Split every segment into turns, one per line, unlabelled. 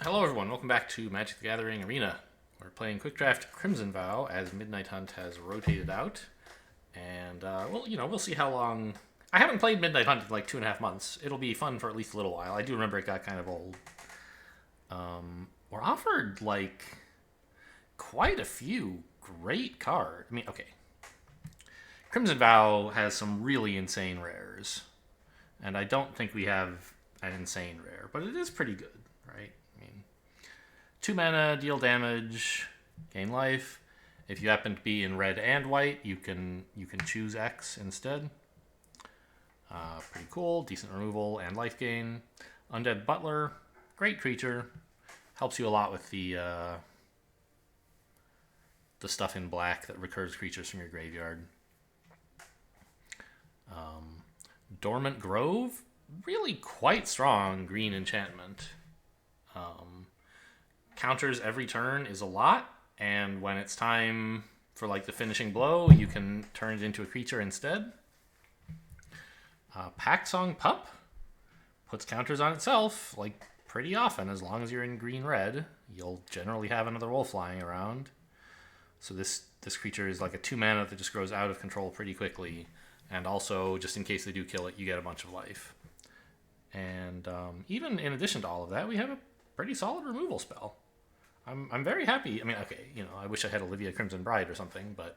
Hello everyone, welcome back to Magic the Gathering Arena. We're playing Quick Draft Crimson Vow as Midnight Hunt has rotated out. And, we'll see how long... I haven't played Midnight Hunt in like 2.5 months. It'll be fun for at least a little while. I do remember it got kind of old. We're offered, like, quite a few great cards. I mean, okay. Crimson Vow has some really insane rares. And I don't think we have an insane rare, but it is pretty good, right? 2 mana, deal damage, gain life. If you happen to be in red and white, you can choose X instead. Pretty cool, decent removal and life gain. Undead Butler, great creature, helps you a lot with the stuff in black that recurs creatures from your graveyard. Dormant Grove, really quite strong green enchantment. Counters every turn is a lot, and when it's time for like the finishing blow, you can turn it into a creature instead. Packsong Pup puts counters on itself like pretty often. As long as you're in green-red, you'll generally have another wolf lying around. So this creature is like a 2 mana that just grows out of control pretty quickly, and also just in case they do kill it, you get a bunch of life. And even in addition to all of that, we have a pretty solid removal spell. I'm very happy. I mean, okay, I wish I had Olivia Crimson Bride or something, but...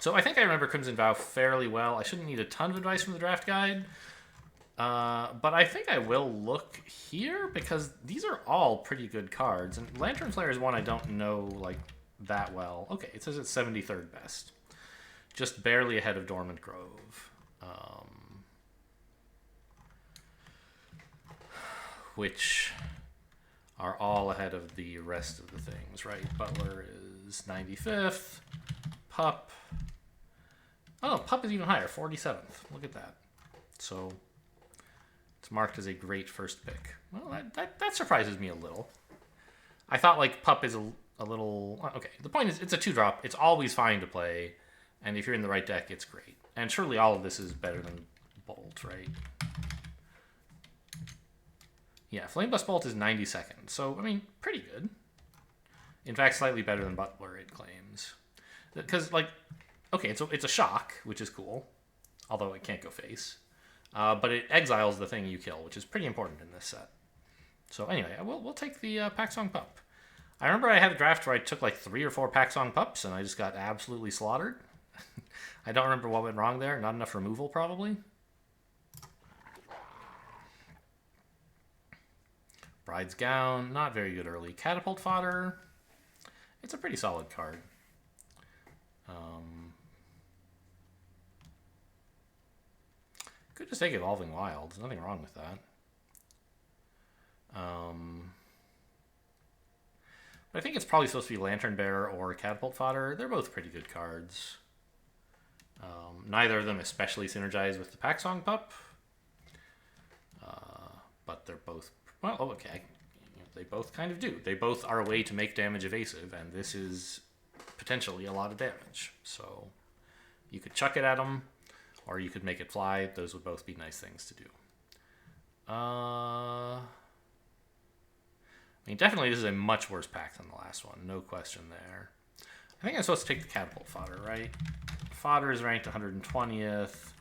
So I think I remember Crimson Vow fairly well. I shouldn't need a ton of advice from the draft guide, but I think I will look here because these are all pretty good cards. And Lantern Flare is one I don't know like that well. Okay, it says it's 73rd best. Just barely ahead of Dormant Grove. Which... are all ahead of the rest of the things, right? Butler is 95th. Pup. Oh, Pup is even higher, 47th. Look at that. So it's marked as a great first pick. Well, that surprises me a little. I thought like Pup is a little... Okay, the point is it's a 2-drop. It's always fine to play. And if you're in the right deck, it's great. And surely all of this is better than Bolt, right? Yeah, Flameblast Bolt is 92nd, so, I mean, pretty good. In fact, slightly better than Butler, it claims. Because, like, okay, it's a shock, which is cool, although it can't go face. But it exiles the thing you kill, which is pretty important in this set. So anyway, we'll take the Packsong Pup. I remember I had a draft where I took like 3 or 4 Packsong Pups, and I just got absolutely slaughtered. I don't remember what went wrong there. Not enough removal, probably. Bride's Gown, not very good early. Catapult Fodder, it's a pretty solid card. Could just take Evolving Wild. There's nothing wrong with that. But I think it's probably supposed to be Lantern Bearer or Catapult Fodder. They're both pretty good cards. Neither of them especially synergize with the Packsong Pup. But they're both... Well, okay. They both kind of do. They both are a way to make damage evasive, and this is potentially a lot of damage. So you could chuck it at them, or you could make it fly. Those would both be nice things to do. I mean, definitely this is a much worse pack than the last one. No question there. I think I'm supposed to take the Catapult Fodder, right? Fodder is ranked 120th.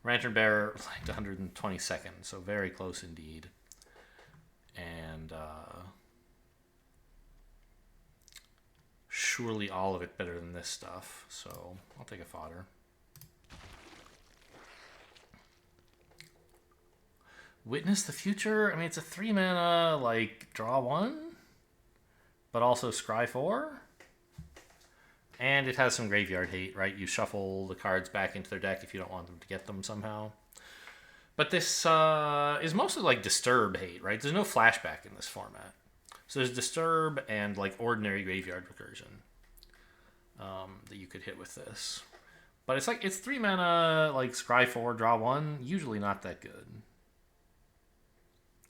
Lantern Bearer ranked 122nd, so very close indeed. And surely all of it better than this stuff, so I'll take a Fodder. Witness the Future? I mean, it's a 3 mana, like, draw 1, but also scry 4. And it has some graveyard hate, right? You shuffle the cards back into their deck if you don't want them to get them somehow. But this is mostly like Disturb hate, right? There's no flashback in this format. So there's Disturb and like ordinary graveyard recursion that you could hit with this. But it's like, it's 3 mana, like scry 4, draw 1. Usually not that good,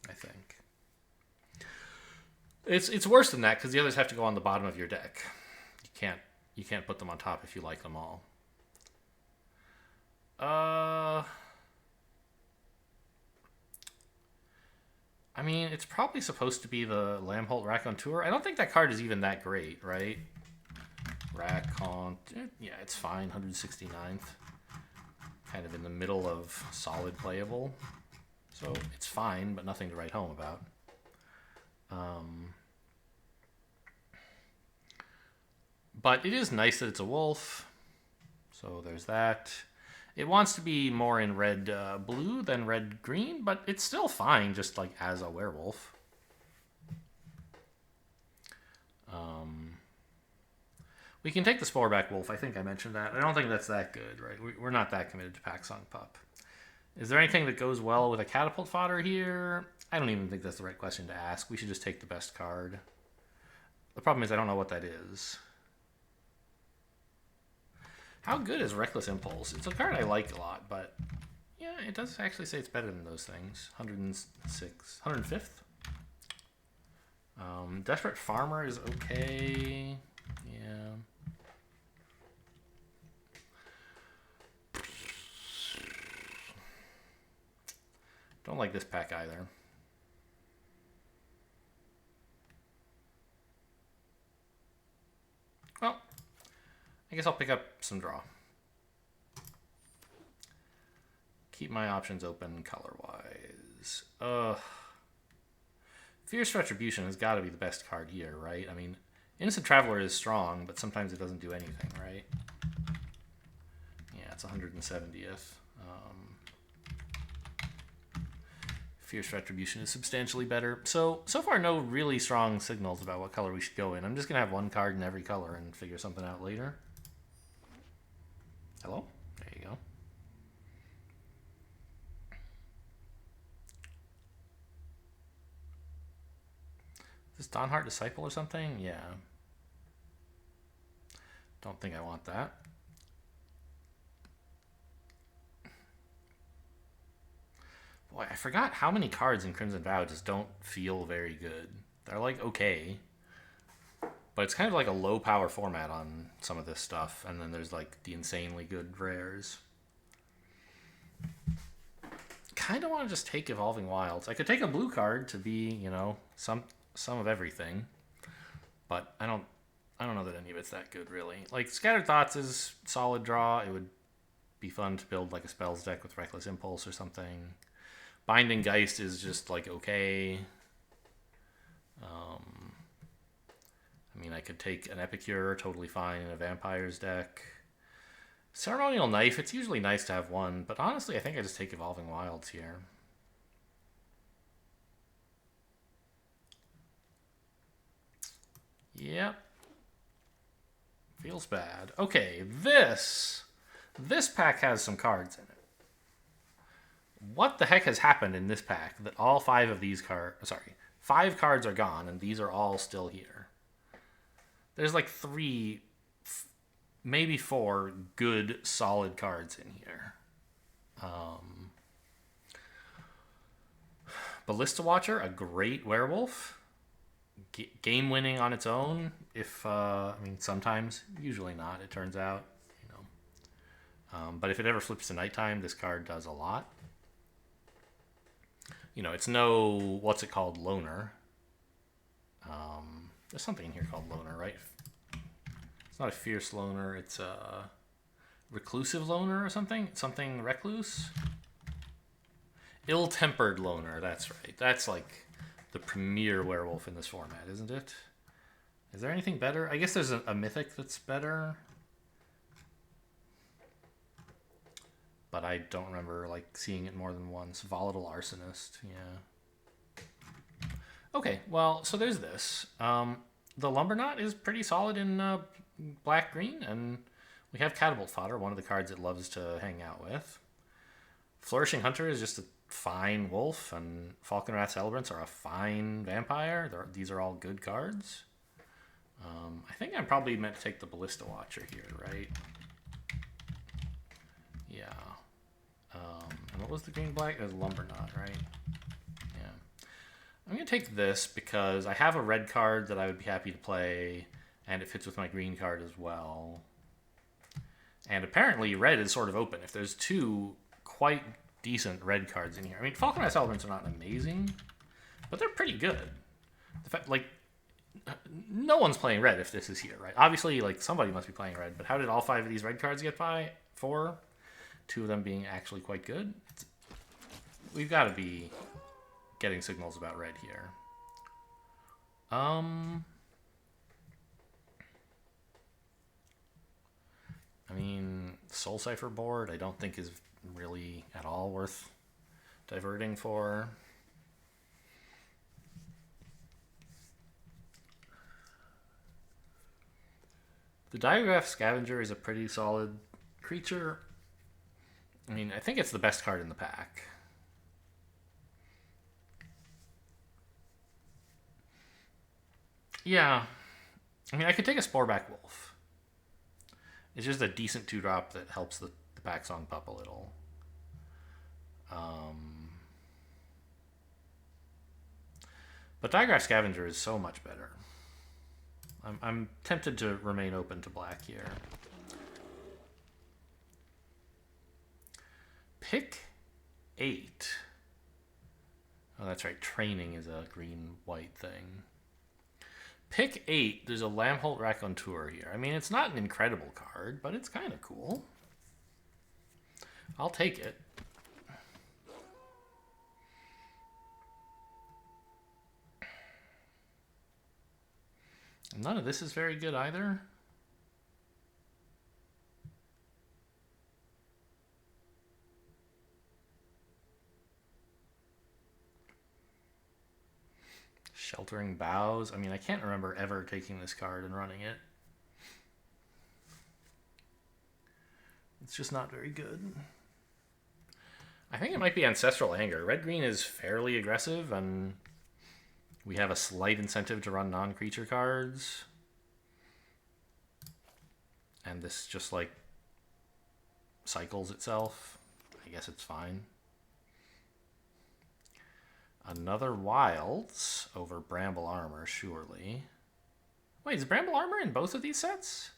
I think. It's worse than that because the others have to go on the bottom of your deck. You can't put them on top if you like them all. I mean, it's probably supposed to be the Lamholt Raconteur. I don't think that card is even that great, right? Yeah, it's fine. 169th. Kind of in the middle of solid playable. So it's fine, but nothing to write home about. But it is nice that it's a wolf. So there's that. It wants to be more in red blue than red green, but it's still fine, just like as a werewolf. We can take the Sporeback Wolf. I think I mentioned that. I don't think that's that good, right? We're not that committed to Pack Song Pup. Is there anything that goes well with a catapult fodder here? I don't even think that's the right question to ask. We should just take the best card. The problem is I don't know what that is. How good is Reckless Impulse? It's a card I like a lot, but yeah, it does actually say it's better than those things. 106, 105th. Desperate Farmer is okay. Yeah. Don't like this pack either. Well, I guess I'll pick up some draw. Keep my options open color-wise. Fierce Retribution has got to be the best card here, right? I mean, Innocent Traveler is strong, but sometimes it doesn't do anything, right? Yeah, it's 170th. Fierce Retribution is substantially better. So far, no really strong signals about what color we should go in. I'm just going to have one card in every color and figure something out later. Hello? There you go. Is this Dawnheart Disciple or something? Yeah. Don't think I want that. Boy, I forgot how many cards in Crimson Vow just don't feel very good. They're like okay, but it's kind of like a low power format on some of this stuff, and then there's like the insanely good rares. Kind of want to just take Evolving Wilds. I could take a blue card to be, you know, some of everything, but I don't know that any of it's that good really. Like Scattered Thoughts is solid draw. It would be fun to build like a spells deck with Reckless Impulse or something. Binding Geist is just like okay. I mean, I could take an Epicure, totally fine, in a Vampires deck. Ceremonial Knife, it's usually nice to have one, but honestly, I think I just take Evolving Wilds here. Yep. Feels bad. Okay, this pack has some cards in it. What the heck has happened in this pack that all 5 of these cards... Sorry, 5 cards are gone, and these are all still here. There's like 3, maybe 4 good, solid cards in here. Ballista Watcher, a great werewolf. Game winning on its own. I mean, sometimes, usually not, it turns out. You know. But if it ever flips to nighttime, this card does a lot. You know, it's no, what's it called, loner. There's something in here called loner, right? It's not a fierce loner, it's a reclusive loner or something? Something recluse? Ill-tempered loner, that's right. That's like the premier werewolf in this format, isn't it? Is there anything better? I guess there's a mythic that's better. But I don't remember like seeing it more than once. Volatile Arsonist, yeah. Okay, well, so there's this. The Lumberknot is pretty solid in black-green, and we have Catapult Fodder, one of the cards it loves to hang out with. Flourishing Hunter is just a fine wolf, and Falconwrath Celebrants are a fine vampire. These are all good cards. I think I'm probably meant to take the Ballista Watcher here, right? Yeah. And what was the green-black? It was Lumberknot, right? Yeah. I'm going to take this because I have a red card that I would be happy to play, and it fits with my green card as well. And apparently red is sort of open. If there's 2 quite decent red cards in here. I mean, Falconwrath Celebrants are not amazing, but they're pretty good. The fact, like, no one's playing red if this is here, right? Obviously, like, somebody must be playing red, but how did all 5 of these red cards get by? 4? 2 of them being actually quite good? We've got to be getting signals about red here. I mean, Soul Cipher board I don't think is really at all worth diverting for. The Diagraph Scavenger is a pretty solid creature. I mean, I think it's the best card in the pack. Yeah. I mean, I could take a Sporeback Wolf. It's just a decent 2-drop that helps the Pack Song Pup a little. But Diagraph Scavenger is so much better. I'm tempted to remain open to black here. Pick 8. Oh, that's right. Training is a green-white thing. Pick 8. There's a Lamholt Raconteur here. I mean, it's not an incredible card, but it's kind of cool. I'll take it. None of this is very good either. Sheltering Boughs. I mean, I can't remember ever taking this card and running it. It's just not very good. I think it might be Ancestral Anger. Red-green is fairly aggressive, and we have a slight incentive to run non-creature cards. And this just, like, cycles itself. I guess it's fine. Another Wilds over Bramble Armor, surely. Wait, is Bramble Armor in both of these sets?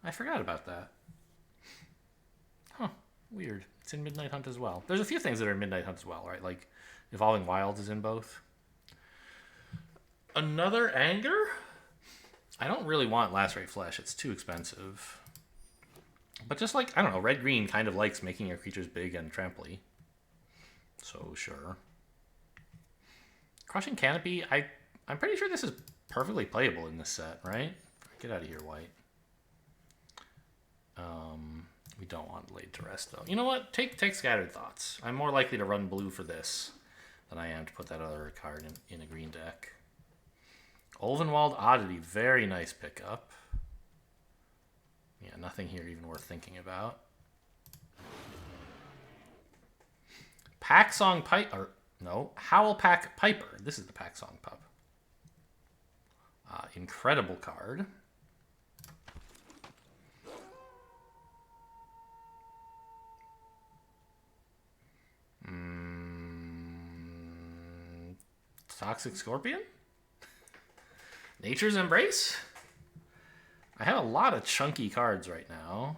I forgot about that. Huh, weird. It's in Midnight Hunt as well. There's a few things that are in Midnight Hunt as well, right? Like, Evolving Wilds is in both. Another Anger? I don't really want Lacerate Flesh. It's too expensive. But just like, I don't know, red-green kind of likes making your creatures big and tramply. So, sure. Crushing Canopy, I'm pretty sure this is perfectly playable in this set, right? Get out of here, white. We don't want Laid to Rest, though. You know what? Take Scattered Thoughts. I'm more likely to run blue for this than I am to put that other card in a green deck. Ulvenwald Oddity, very nice pickup. Yeah, nothing here even worth thinking about. Pack Song Pipe, or no, Howl Pack Piper. This is the Pack Song Pup. Incredible card. Toxic Scorpion? Nature's Embrace? I have a lot of chunky cards right now.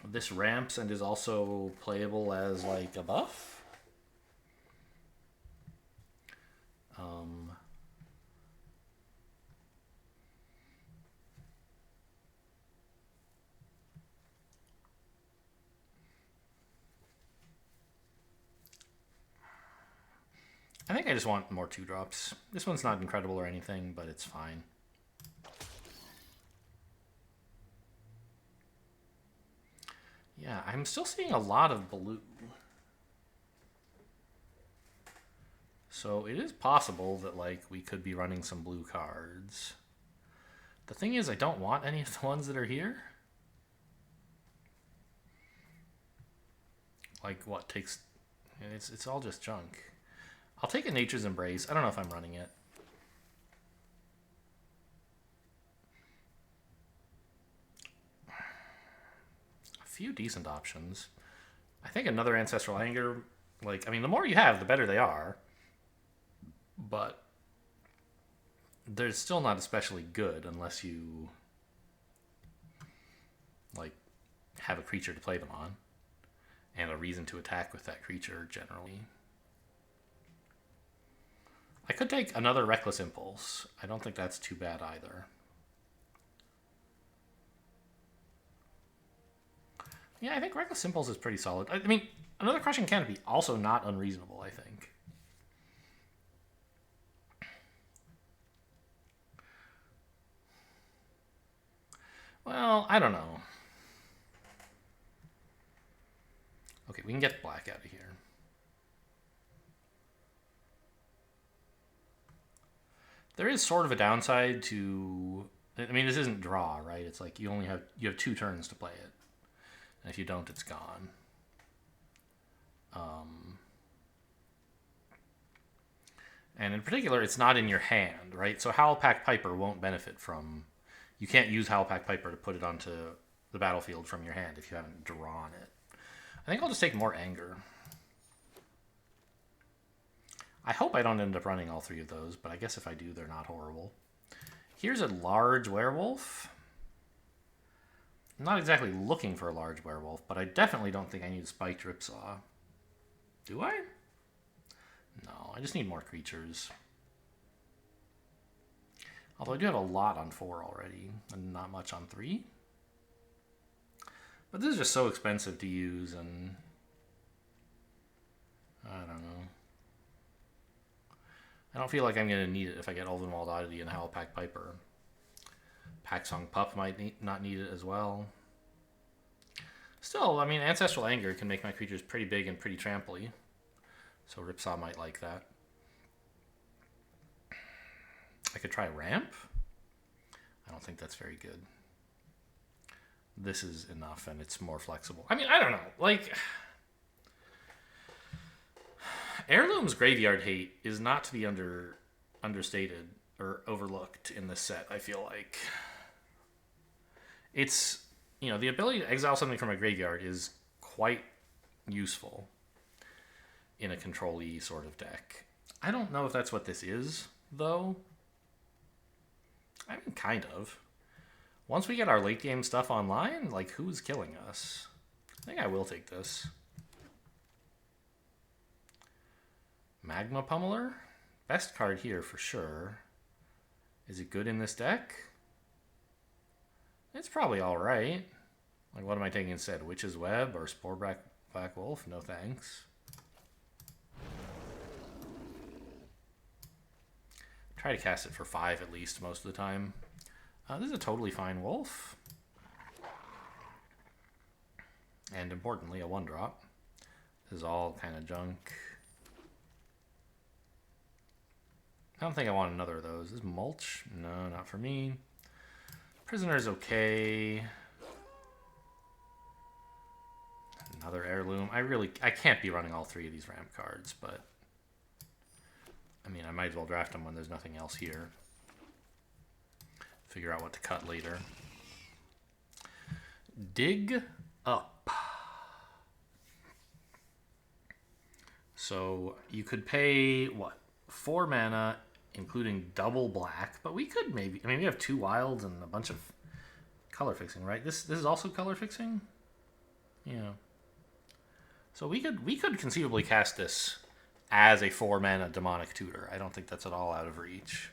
This ramps and is also playable as like a buff. I think I just want more 2-drops. This one's not incredible or anything, but it's fine. Yeah, I'm still seeing a lot of blue. So it is possible that, like, we could be running some blue cards. The thing is, I don't want any of the ones that are here. Like, what takes... It's all just junk. I'll take a Nature's Embrace. I don't know if I'm running it. A few decent options. I think another Ancestral Anger, like, I mean, the more you have, the better they are. But they're still not especially good unless you, like, have a creature to play them on. And a reason to attack with that creature, generally. I could take another Reckless Impulse. I don't think that's too bad either. Yeah, I think Reckless Impulse is pretty solid. I mean, another Crushing Canopy, also not unreasonable, I think. Well, I don't know. Okay, we can get black out of here. There is sort of a downside to... I mean, this isn't draw, right? It's like you have 2 turns to play it. And if you don't, it's gone. And in particular, it's not in your hand, right? So Howlpack Piper won't benefit from... You can't use Howlpack Piper to put it onto the battlefield from your hand if you haven't drawn it. I think I'll just take more anger. I hope I don't end up running all 3 of those, but I guess if I do, they're not horrible. Here's a large werewolf. I'm not exactly looking for a large werewolf, but I definitely don't think I need a spiked ripsaw. Do I? No, I just need more creatures. Although I do have a lot on 4 already, and not much on 3. But this is just so expensive to use, and... I don't know. I don't feel like I'm going to need it if I get Ulvenwald Oddity and Howlpack Piper. Packsong Pup might not need it as well. Still, I mean, Ancestral Anger can make my creatures pretty big and pretty tramply. So Ripsaw might like that. I could try Ramp. I don't think that's very good. This is enough, and it's more flexible. I mean, I don't know. Like, Heirloom's Graveyard Hate is not to be understated or overlooked in this set, I feel like. It's, you know, the ability to exile something from a graveyard is quite useful in a control-y sort of deck. I don't know if that's what this is, though. I mean, kind of. Once we get our late game stuff online, like, who's killing us? I think I will take this. Magma Pummeler? Best card here for sure. Is it good in this deck? It's probably alright. Like, what am I taking instead? Witch's Web or Spore Black Wolf? No thanks. Try to cast it for 5 at least most of the time. This is a totally fine wolf. And importantly, a 1-drop. This is all kind of junk. I don't think I want another of those. Is Mulch? No, not for me. Prisoner's okay. Another Heirloom. I can't be running all 3 of these ramp cards, but I mean, I might as well draft them when there's nothing else here. Figure out what to cut later. Dig Up. So you could pay, what, 4 mana, including double black, but we could maybe, I mean, we have 2 wilds and a bunch of color fixing, right? This is also color fixing? Yeah. So we could conceivably cast this as a 4 mana demonic tutor. I don't think that's at all out of reach.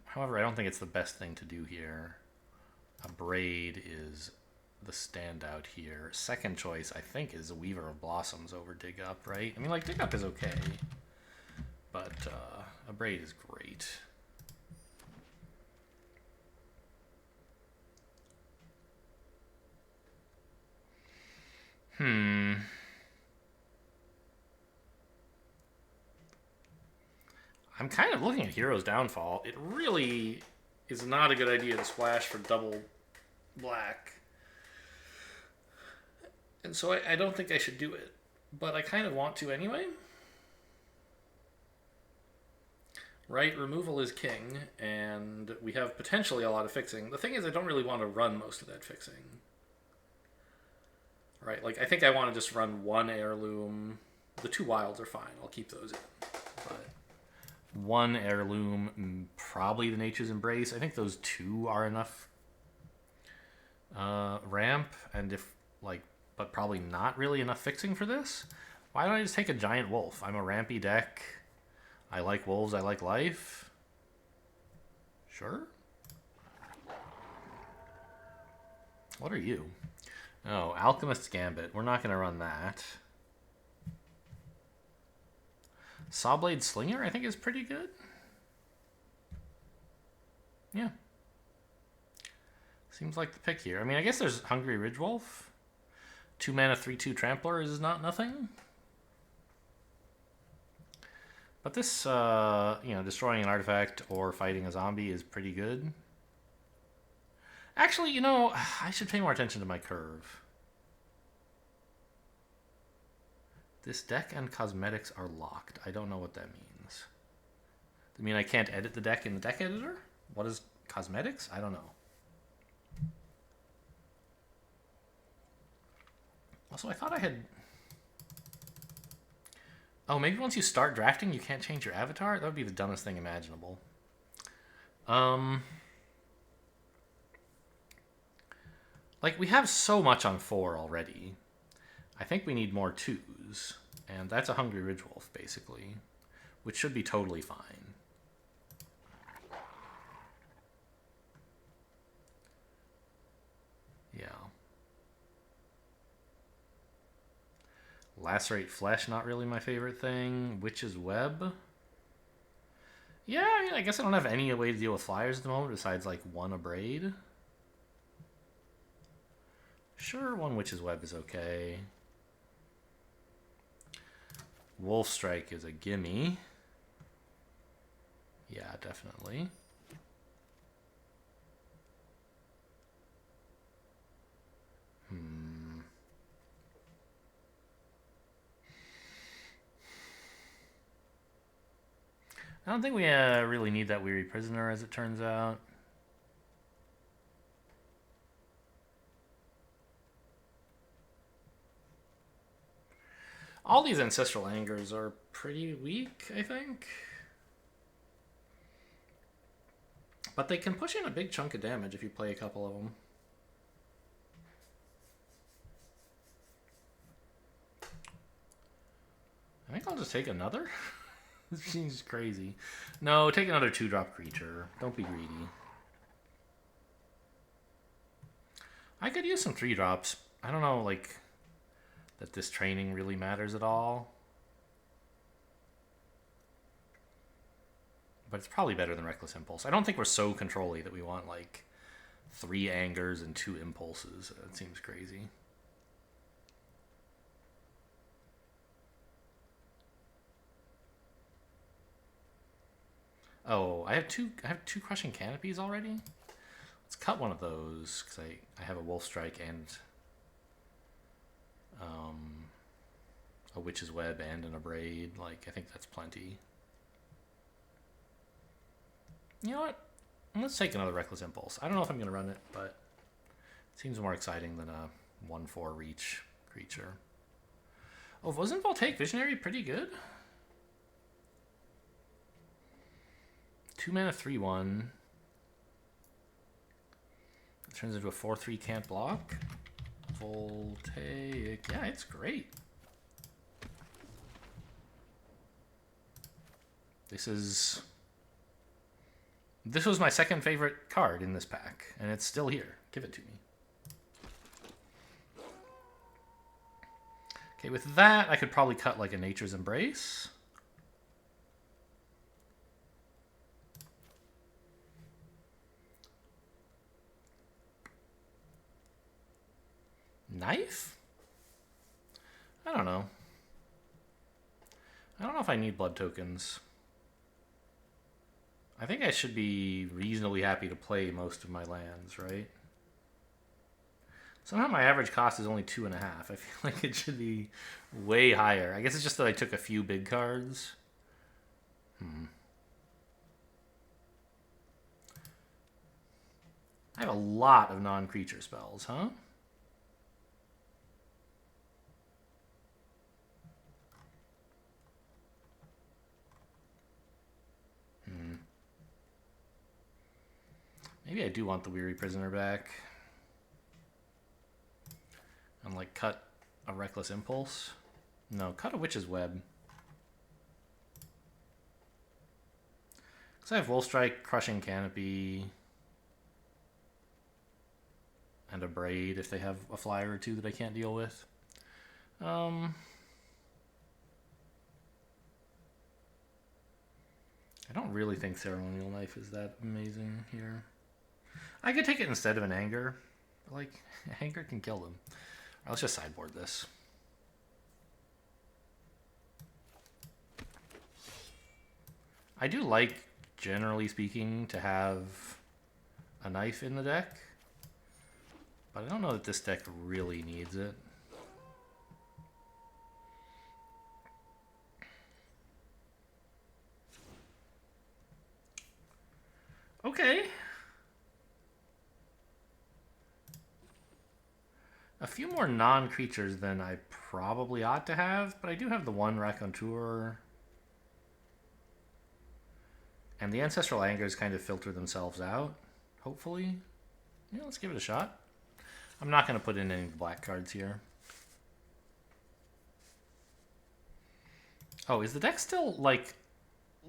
However, I don't think it's the best thing to do here. A Braid is the standout here. Second choice, I think, is a Weaver of Blossoms over Dig Up, right? I mean, like, Dig Up is okay, but a Braid is great. I'm kind of looking at Hero's Downfall. It really is not a good idea to splash for double black. And so I don't think I should do it. But I kind of want to anyway. Right, removal is king, and we have potentially a lot of fixing. The thing is, I don't really want to run most of that fixing. Right, like, I think I want to just run 1 Heirloom. The 2 wilds are fine. I'll keep those in. But 1 Heirloom, probably the Nature's Embrace. I think those 2 are enough ramp, and if, like, but probably not really enough fixing for this. Why don't I just take a Giant Wolf? I'm a rampy deck. I like wolves, I like life. Sure. What are you? Oh, Alchemist's Gambit. We're not going to run that. Sawblade Slinger, I think, is pretty good. Yeah. Seems like the pick here. I mean, I guess there's Hungry Ridgewolf. 2 mana, 3/2 Trampler is not nothing. But this, destroying an artifact or fighting a zombie is pretty good. Actually, I should pay more attention to my curve. This deck and cosmetics are locked. I don't know what that means. I mean, I can't edit the deck in the deck editor? What is cosmetics? I don't know. Also, I thought I had... Oh, maybe once you start drafting, you can't change your avatar? That would be the dumbest thing imaginable. Like, we have so much on 4 already. I think we need more 2s. And that's a Hungry Ridgewolf, basically. Which should be totally fine. Yeah. Lacerate Flesh, not really my favorite thing. Witch's Web. Yeah, I mean, I guess I don't have any way to deal with flyers at the moment besides, like, 1 Abrade. Sure, 1 Witch's Web is okay. Wolf Strike is a gimme. Yeah, definitely. I don't think we really need that Weary Prisoner, as it turns out. All these Ancestral Angers are pretty weak, I think. But they can push in a big chunk of damage if you play a couple of them. I think I'll just take another. This seems crazy. No, take another 2-drop creature. Don't be greedy. I could use some 3-drops. I don't know, like, that this training really matters at all. But it's probably better than Reckless Impulse. I don't think we're so control-y that we want, like, 3 Angers and 2 Impulses. That seems crazy. Oh, I have two Crushing Canopies already? Let's cut one of those, because I have a Wolf Strike and a Witch's Web and an Abrade. Like, I think that's plenty. You know what? Let's take another Reckless Impulse. I don't know if I'm going to run it, but it seems more exciting than a 1/4 reach creature. Oh, wasn't Voltaic Visionary pretty good? 2 mana, 3/1. It turns into a 4/3 can't block. Voltaic. Yeah, it's great. This was my second favorite card in this pack, and it's still here. Give it to me. Okay, with that, I could probably cut like a Nature's Embrace. Knife? I don't know. I don't know if I need blood tokens. I think I should be reasonably happy to play most of my lands, right? Somehow my average cost is only 2.5. I feel like it should be way higher. I guess it's just that I took a few big cards. I have a lot of non-creature spells, huh? Maybe I do want the Weary Prisoner back. And, like, cut a Reckless Impulse. No, cut a Witch's Web. So I have Wolf Strike, Crushing Canopy, and a Braid if they have a flyer or two that I can't deal with. I don't really think Ceremonial Knife is that amazing here. I could take it instead of an Anger. But like, Anger can kill them. Right, let's just sideboard this. I do like, generally speaking, to have a knife in the deck. But I don't know that this deck really needs it. Okay. A few more non-creatures than I probably ought to have, but I do have the one Raconteur. And the Ancestral Angers kind of filter themselves out, hopefully. Yeah, let's give it a shot. I'm not going to put in any black cards here. Oh, is the deck still, like,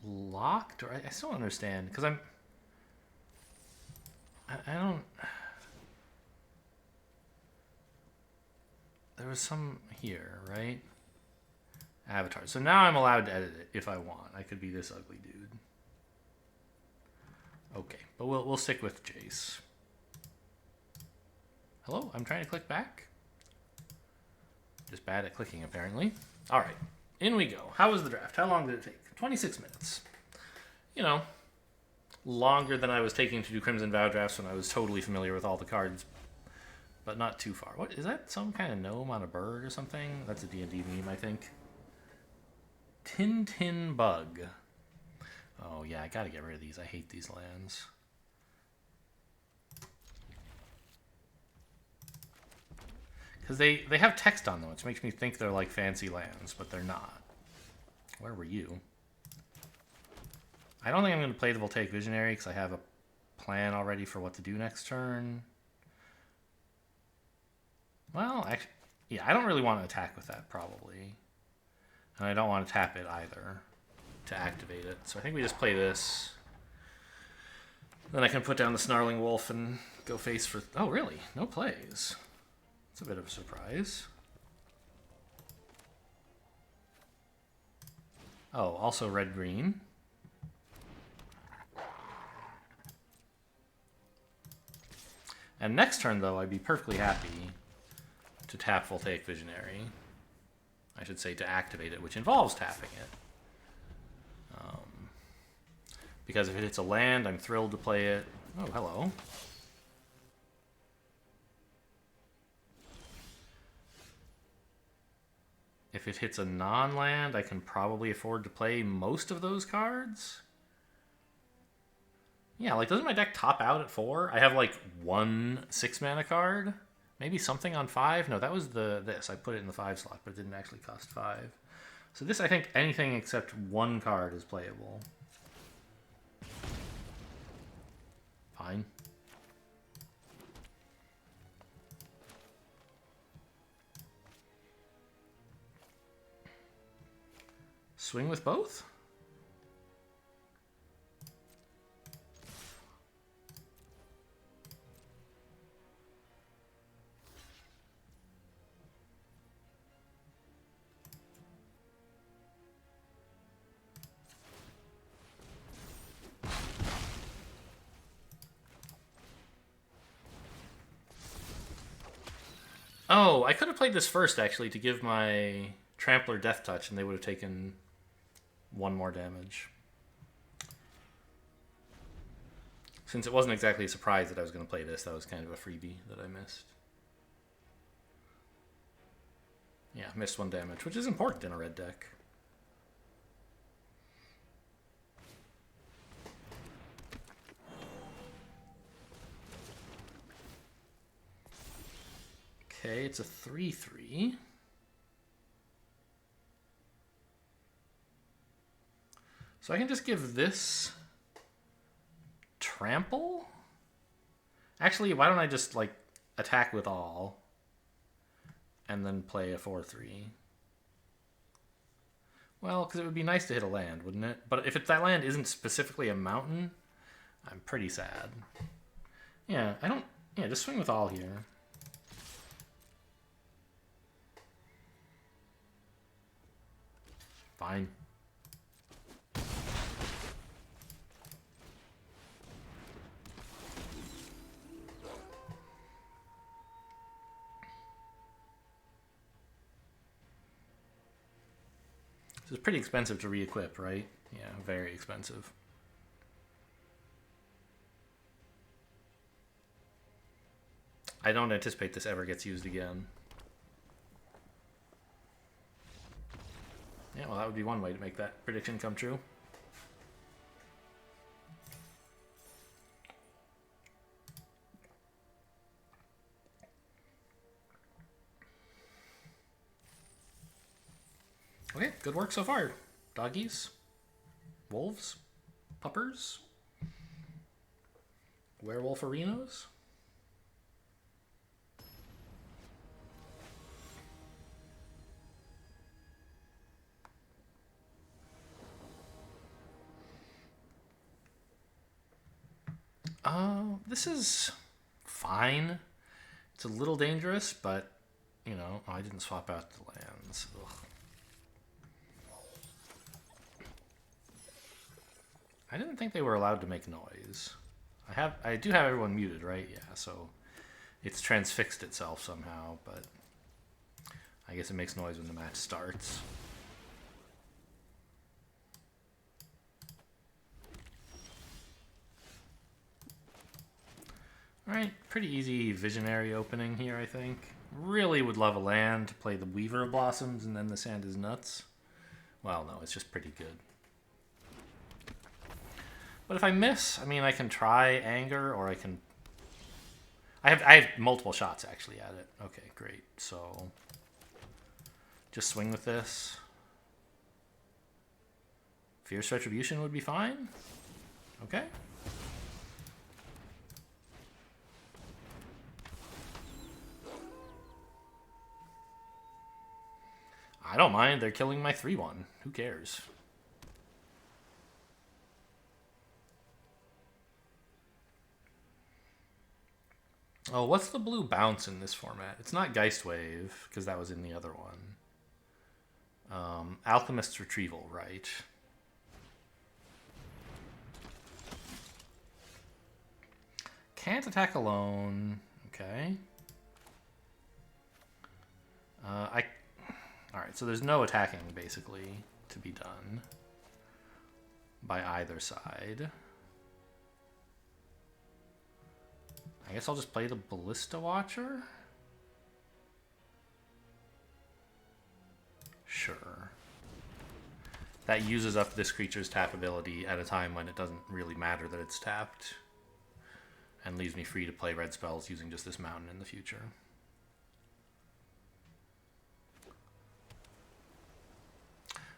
locked? Or I still don't understand, because I don't... There was some here, right? Avatar. So now I'm allowed to edit it if I want. I could be this ugly dude. Okay, but we'll stick with Jace. Hello, I'm trying to click back. Just bad at clicking, apparently. All right, in we go. How was the draft? How long did it take? 26 minutes. You know, longer than I was taking to do Crimson Vow drafts when I was totally familiar with all the cards, but not too far. What is that? Some kind of gnome on a bird or something? That's a D&D meme, I think. Tin Bug. Oh yeah, I gotta get rid of these. I hate these lands. Because they have text on them, which makes me think they're like fancy lands, but they're not. Where were you? I don't think I'm going to play the Voltaic Visionary because I have a plan already for what to do next turn. Well, actually, yeah, I don't really want to attack with that, probably. And I don't want to tap it either to activate it. So I think we just play this. Then I can put down the Snarling Wolf and go face for... Oh, really? No plays. It's a bit of a surprise. Oh, also red-green. And next turn, though, I'd be perfectly happy to tap Voltaic Visionary. I should say to activate it, which involves tapping it. Because if it hits a land, I'm thrilled to play it. Oh, hello. If it hits a non-land, I can probably afford to play most of those cards. Yeah, like, doesn't my deck top out at 4? I have, like, 1 6-mana card. Maybe something on 5? No, that was this. I put it in the 5 slot, but it didn't actually cost 5. So this, I think, anything except 1 card is playable. Fine. Swing with both? Oh, I could have played this first, actually, to give my Trampler Death Touch, and they would have taken 1 more damage. Since it wasn't exactly a surprise that I was going to play this, that was kind of a freebie that I missed. Yeah, missed 1 damage, which is important in a red deck. Okay, it's a 3/3. So I can just give this trample? Actually, why don't I just, like, attack with all and then play a 4/3? Well, because it would be nice to hit a land, wouldn't it? But if that land isn't specifically a mountain, I'm pretty sad. Yeah, I don't... Yeah, just swing with all here. Fine. This is pretty expensive to re-equip, right? Yeah, very expensive. I don't anticipate this ever gets used again. Yeah, well, that would be one way to make that prediction come true. Okay, good work so far. Doggies, wolves, puppers, werewolferinos. This is fine. It's a little dangerous, but, you know, I didn't swap out the lands. Ugh. I didn't think they were allowed to make noise. I do have everyone muted, right? Yeah, so it's transfixed itself somehow, but I guess it makes noise when the match starts. Alright, pretty easy visionary opening here, I think. Really would love a land to play the Weaver of Blossoms and then the Sand is Nuts. Well, no, it's just pretty good. But if I miss, I mean, I can try Anger, or I can... I have multiple shots, actually, at it. Okay, great. So, just swing with this. Fierce Retribution would be fine. Okay. I don't mind. They're killing my 3/1. Who cares? Oh, what's the blue bounce in this format? It's not Geist Wave, because that was in the other one. Alchemist's Retrieval, right? Can't attack alone. Okay. Alright, so there's no attacking, basically, to be done by either side. I guess I'll just play the Ballista Watcher? Sure. That uses up this creature's tap ability at a time when it doesn't really matter that it's tapped, and leaves me free to play red spells using just this mountain in the future.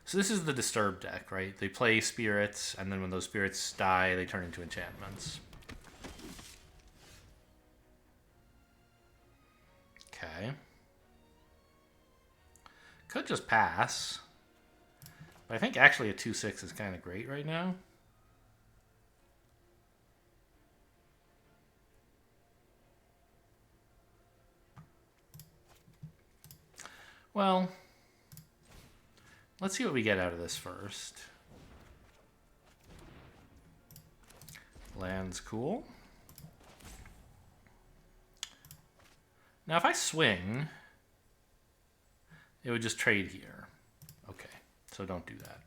So this is the Disturb deck, right? They play spirits, and then when those spirits die, they turn into enchantments. Okay. Could just pass. But I think actually a 2/6 is kind of great right now. Well, let's see what we get out of this first. Land's cool. Now if I swing, it would just trade here. Okay, so don't do that.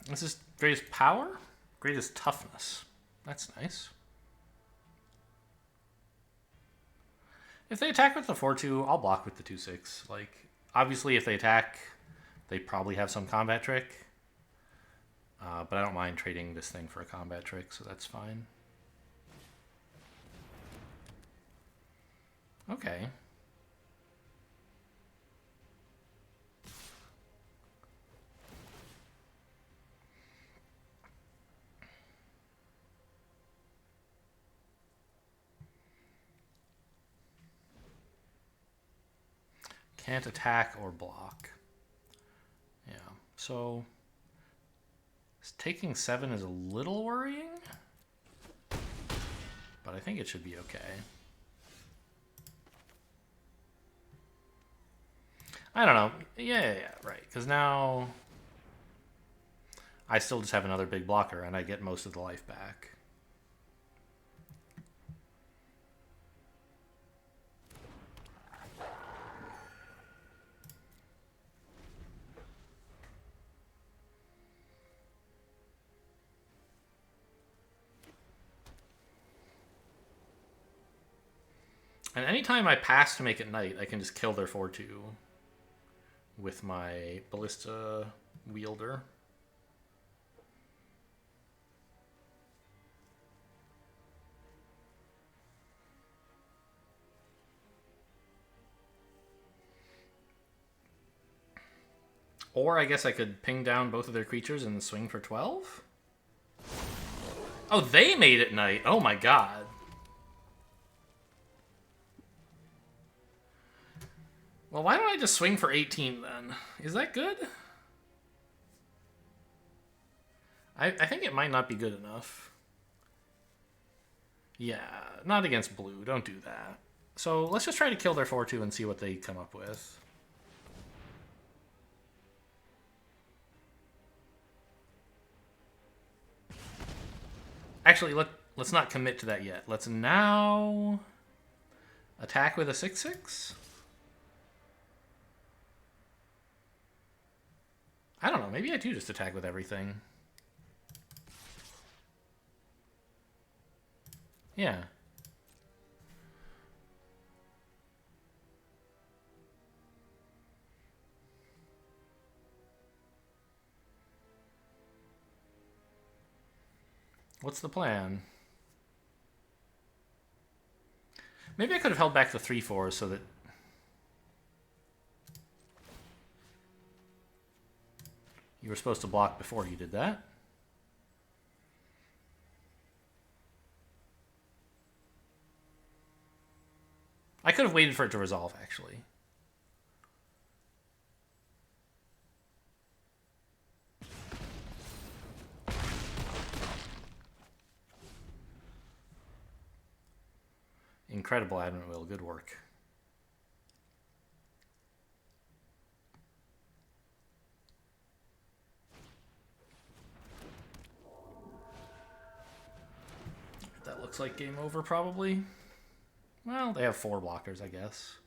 This is greatest power, greatest toughness. That's nice. If they attack with the 4/2, I'll block with the 2/6. Like, obviously, if they attack, they probably have some combat trick. But I don't mind trading this thing for a combat trick, so that's fine. Okay. Can't attack or block. Yeah, so taking 7 is a little worrying, but I think it should be okay. I don't know. Yeah, right. Because now I still just have another big blocker, and I get most of the life back. And anytime I pass to make it night, I can just kill their 4/2 with my ballista wielder. Or I guess I could ping down both of their creatures and swing for 12? Oh, they made it night. Oh my god. Well, why don't I just swing for 18 then? Is that good? I think it might not be good enough. Yeah, not against blue. Don't do that. So let's just try to kill their 4/2 and see what they come up with. Actually, let's not commit to that yet. Let's now attack with a 6/6. I don't know. Maybe I do just attack with everything. Yeah. What's the plan? Maybe I could have held back the 3/4 so that you were supposed to block before you did that. I could have waited for it to resolve, actually. Incredible, Advent Will. Good work. That looks like game over, probably. Well, they have 4 blockers, I guess.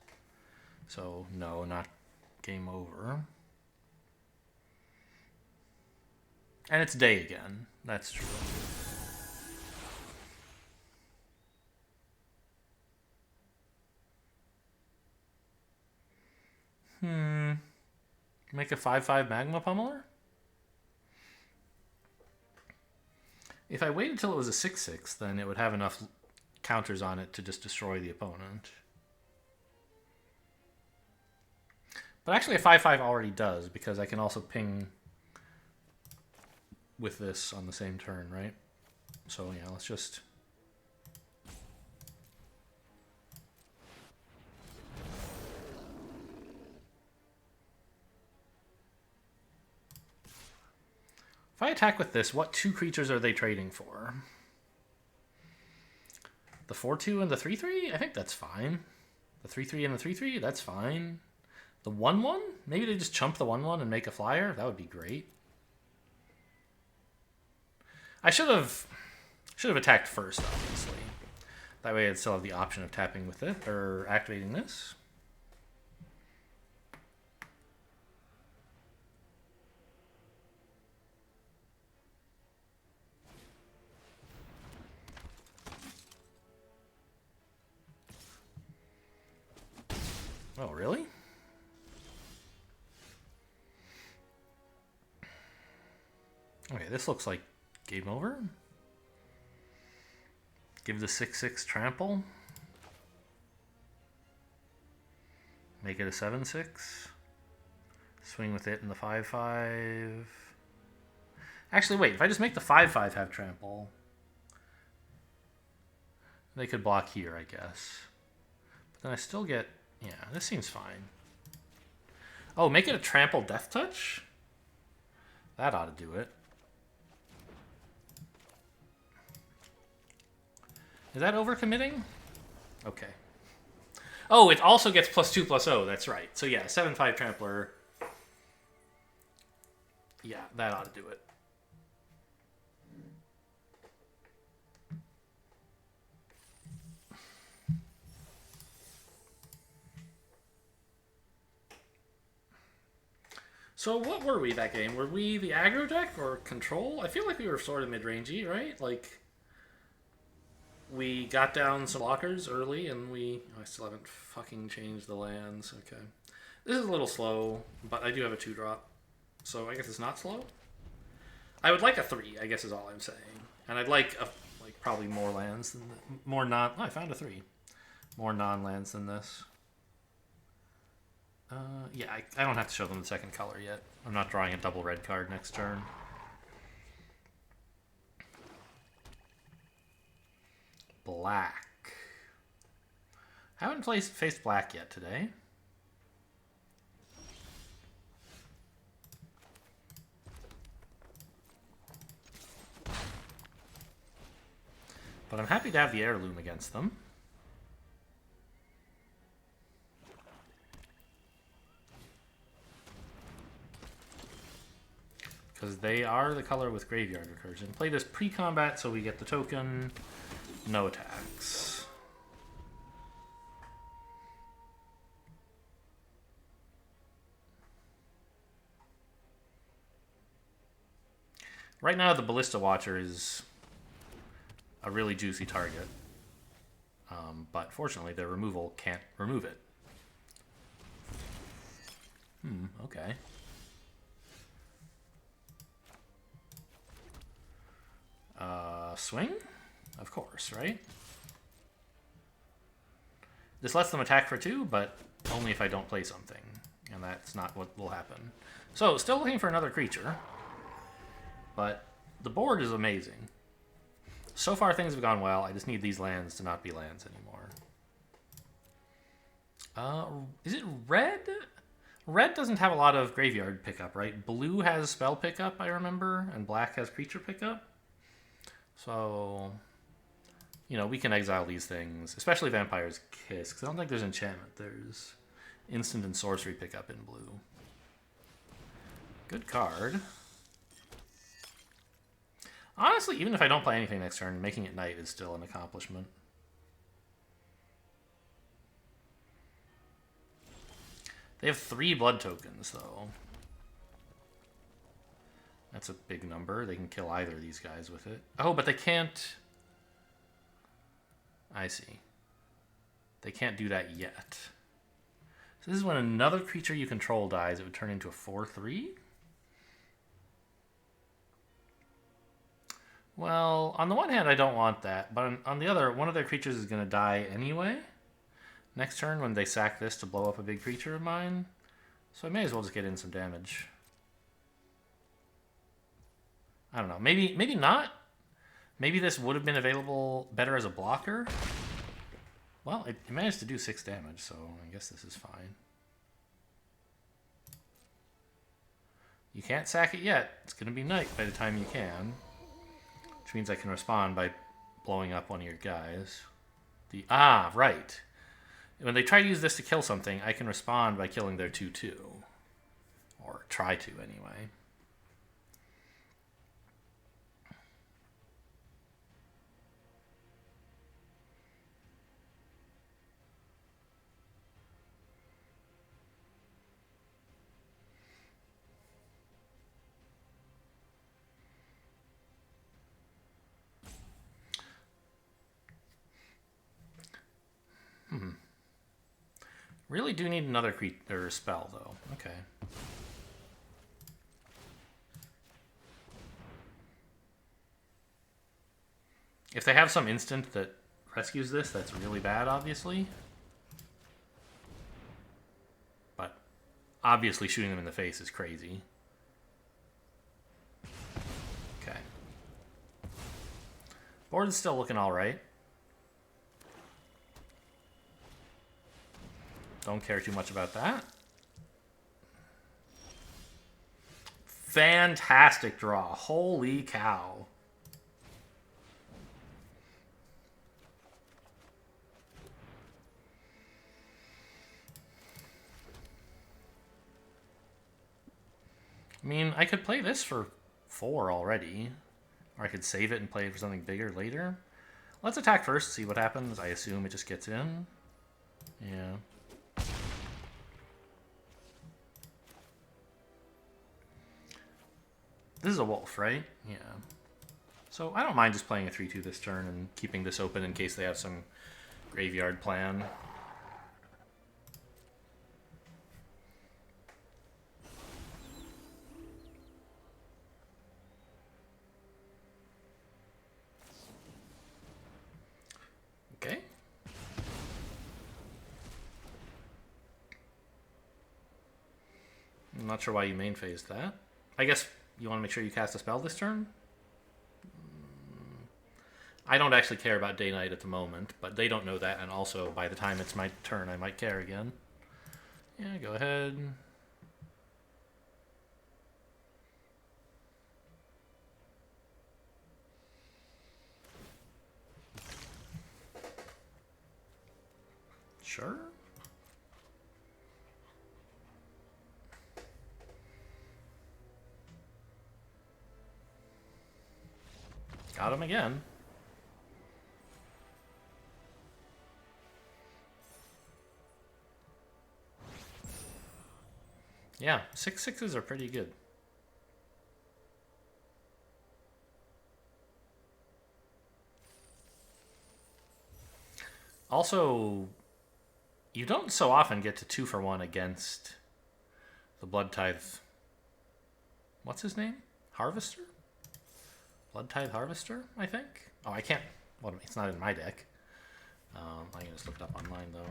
So, no, not game over. And it's day again. That's true. Make a 5/5 Magma Pummeler? If I waited until it was a 6/6, then it would have enough counters on it to just destroy the opponent. But actually a 5/5 already does, because I can also ping with this on the same turn, right? So yeah, let's just... If I attack with this, what 2 creatures are they trading for? The 4/2 and the 3/3? I think that's fine. The 3/3 and the 3/3? That's fine. The 1/1? Maybe they just chump the 1/1 and make a flyer? That would be great. I should have attacked first, obviously. That way I'd still have the option of tapping with it, or activating this. Oh, really? Okay, this looks like game over. Give the 6/6 trample. Make it a 7/6. Swing with it in the 5/5. Actually, wait. If I just make the 5/5 have trample, they could block here, I guess. But then I still get... Yeah, this seems fine. Oh, make it a trample death touch? That ought to do it. Is that overcommitting? Okay. Oh, it also gets +2/+0. That's right. So yeah, 7/5 trampler. Yeah, that ought to do it. So what were we that game? Were we the aggro deck or control? I feel like we were sort of mid-rangey, right? Like, we got down some blockers early and we... Oh, I still haven't fucking changed the lands. Okay. This is a little slow, but I do have a 2-drop. So I guess it's not slow? I would like a 3, I guess is all I'm saying. And I'd like, probably more lands than... More non... Oh, I found a 3. More non-lands than this. Yeah, I don't have to show them the second color yet. I'm not drawing a double red card next turn. Black. Haven't faced black yet today. But I'm happy to have the heirloom against them. Because they are the color with graveyard recursion. Play this pre-combat so we get the token. No attacks. Right now the Ballista Watcher is a really juicy target. But fortunately their removal can't remove it. Okay. Swing? Of course, right? This lets them attack for 2, but only if I don't play something. And that's not what will happen. So, still looking for another creature. But the board is amazing. So far things have gone well. I just need these lands to not be lands anymore. Is it red? Red doesn't have a lot of graveyard pickup, right? Blue has spell pickup, I remember, and black has creature pickup. So, you know, we can exile these things, especially Vampire's Kiss, because I don't think there's enchantment. There's instant and sorcery pickup in blue. Good card. Honestly, even if I don't play anything next turn, making it night is still an accomplishment. They have 3 blood tokens, though. That's a big number. They can kill either of these guys with it. Oh, but they can't... I see. They can't do that yet. So this is when another creature you control dies, it would turn into a 4/3? Well, on the one hand, I don't want that. But on the other, one of their creatures is going to die anyway. Next turn when they sack this to blow up a big creature of mine. So I may as well just get in some damage. I don't know. Maybe not. Maybe this would have been available better as a blocker. Well, it managed to do 6 damage, so I guess this is fine. You can't sack it yet. It's going to be night by the time you can. Which means I can respond by blowing up one of your guys. Right. When they try to use this to kill something, I can respond by killing their 2/2. Or try to, anyway. Really do need another spell, though. Okay. If they have some instant that rescues this, that's really bad, obviously. But obviously shooting them in the face is crazy. Okay. Board is still looking alright. Don't care too much about that. Fantastic draw. Holy cow. I mean, I could play this for 4 already. Or I could save it and play it for something bigger later. Let's attack first, see what happens. I assume it just gets in. Yeah. This is a wolf, right? Yeah. So I don't mind just playing a 3-2 this turn and keeping this open in case they have some graveyard plan. Okay. I'm not sure why you main phased that. I guess you want to make sure you cast a spell this turn? I don't actually care about Day Night at the moment, but they don't know that, and also by the time it's my turn, I might care again. Yeah, go ahead. Sure. Got him again. Yeah, 6/6s are pretty good. Also, you don't so often get to 2 for 1 against the Blood Tithe. What's his name? Harvester? Blood Tithe Harvester, I think? Oh, I can't. Well, it's not in my deck. I can just look it up online, though.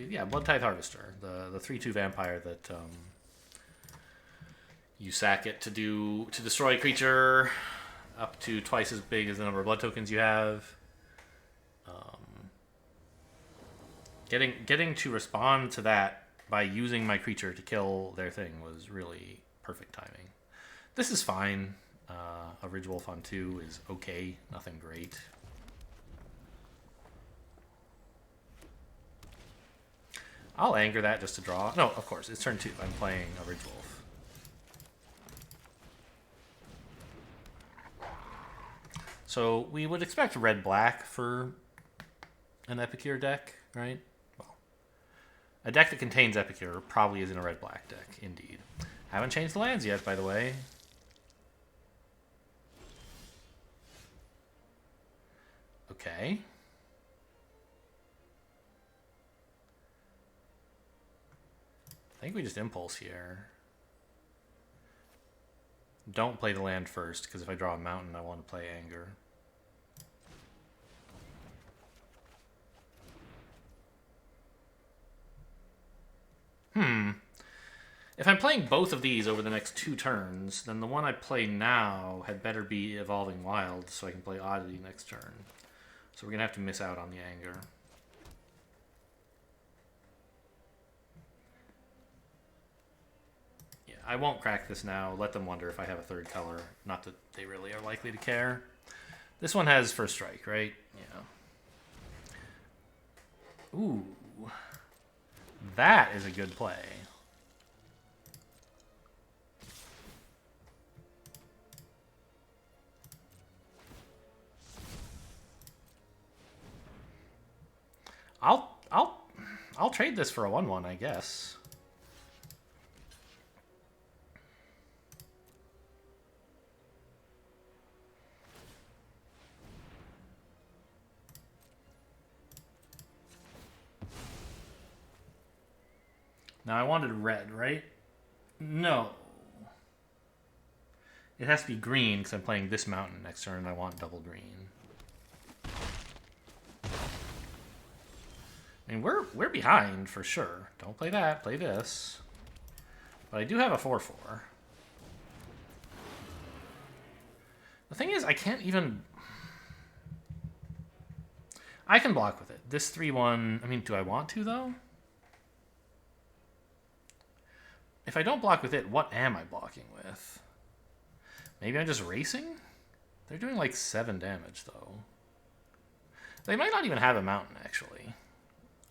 Yeah, Blood Tithe Harvester. The 3/2 vampire that you sack it to destroy a creature up to twice as big as the number of blood tokens you have. Getting to respond to that by using my creature to kill their thing was really perfect timing. This is fine. A Ridge Wolf on 2 is okay. Nothing great. I'll anger that just to draw. No, of course, it's turn 2. I'm playing a Ridge Wolf. So we would expect red-black for an Epicure deck, right? Well, a deck that contains Epicure probably isn't a red-black deck, indeed. Haven't changed the lands yet, by the way. Okay. I think we just impulse here. Don't play the land first, because if I draw a mountain, I want to play anger. If I'm playing both of these over the next 2 turns, then the one I play now had better be Evolving Wild, so I can play Oddity next turn. So we're going to have to miss out on the anger. Yeah, I won't crack this now. Let them wonder if I have a 3rd color. Not that they really are likely to care. This one has First Strike, right? Yeah. Ooh. That is a good play. I'll trade this for a 1/1, I guess. Now I wanted red, right? No. It has to be green because I'm playing this mountain next turn and I want double green. I mean, we're behind for sure. Don't play that. Play this. But I do have a 4/4. The thing is, I can't even... I can block with it. This 3/1... I mean, do I want to, though? if I don't block with it, what am I blocking with? Maybe I'm just racing? They're doing like 7 damage, though. They might not even have a mountain, actually.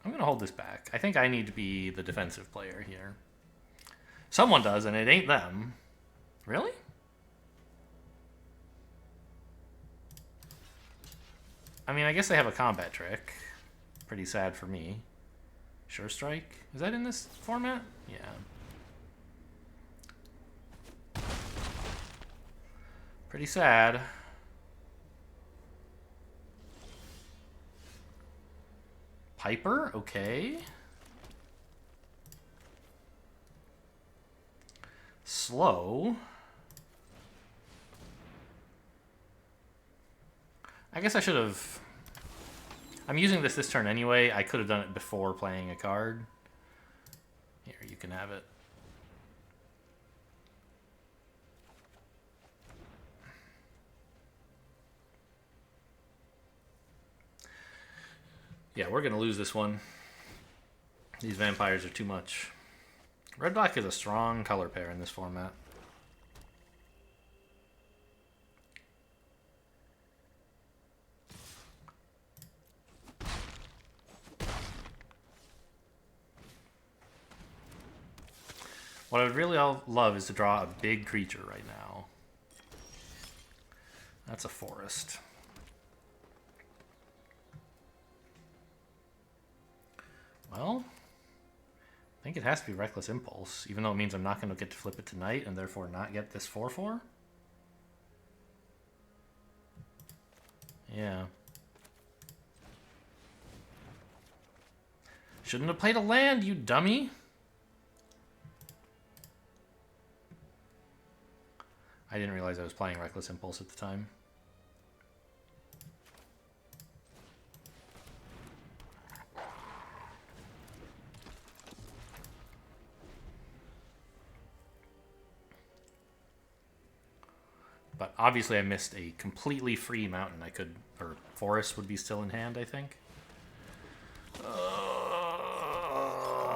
I'm going to hold this back. I think I need to be the defensive player here. Someone does, and it ain't them. Really? I mean, I guess they have a combat trick. Pretty sad for me. Sure Strike? Is that in this format? Yeah. Pretty sad. Piper? Okay. Slow. I guess I should have... I'm using this turn anyway. I could have done it before playing a card. Here, you can have it. Yeah, we're going to lose this one. These vampires are too much. Red-black is a strong color pair in this format. What I would really love is to draw a big creature right now. That's a forest. Well, I think it has to be Reckless Impulse, even though it means I'm not going to get to flip it tonight and therefore not get this 4/4. Yeah. Shouldn't have played a land, you dummy. I didn't realize I was playing Reckless Impulse at the time. But obviously I missed a completely free mountain. I could, or forest would be still in hand, I think.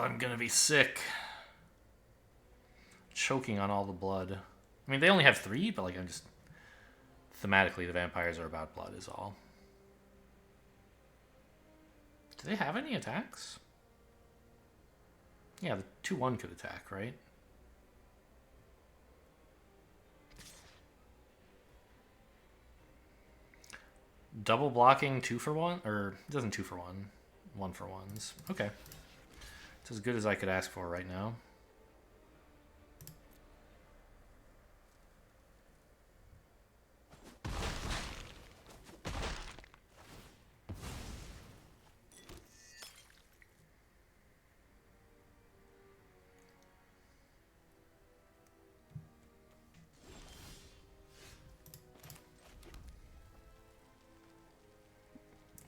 I'm gonna be sick. Choking on all the blood. I mean, they only have 3, but like I'm just... Thematically, the vampires are about blood is all. Do they have any attacks? Yeah, the 2/1 could attack, right? Double blocking 2/1? Or, it doesn't 2/1. 1/1s. Okay. It's as good as I could ask for right now.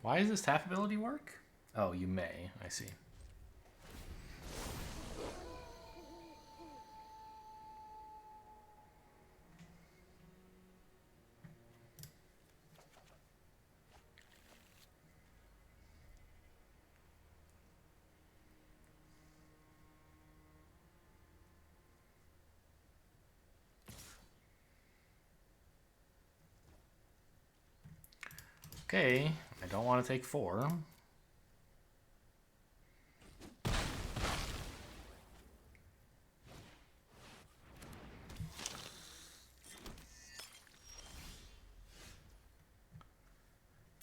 Why does this tap ability work? Oh, you may. I see. Okay, I don't want to take 4.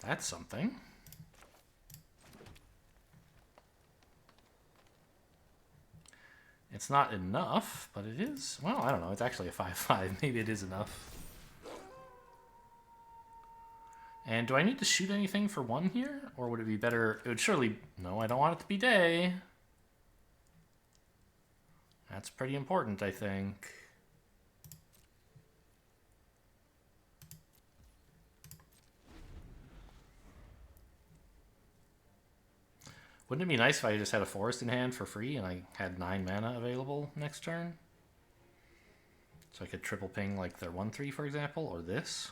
That's something. It's not enough, but it is. Well, I don't know. It's actually a 5/5. Maybe it is enough. And do I need to shoot anything for 1 here? Or would it be better? It would surely... No, I don't want it to be day. That's pretty important, I think. Wouldn't it be nice if I just had a forest in hand for free and I had 9 mana available next turn? So I could triple ping like their 1/3, for example, or this.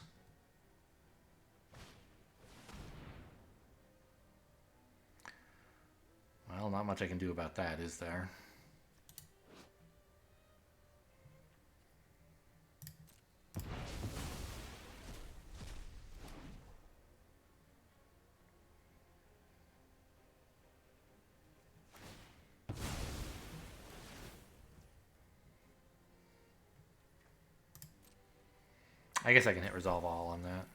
Well, not much I can do about that, is there? I guess I can hit resolve all on that.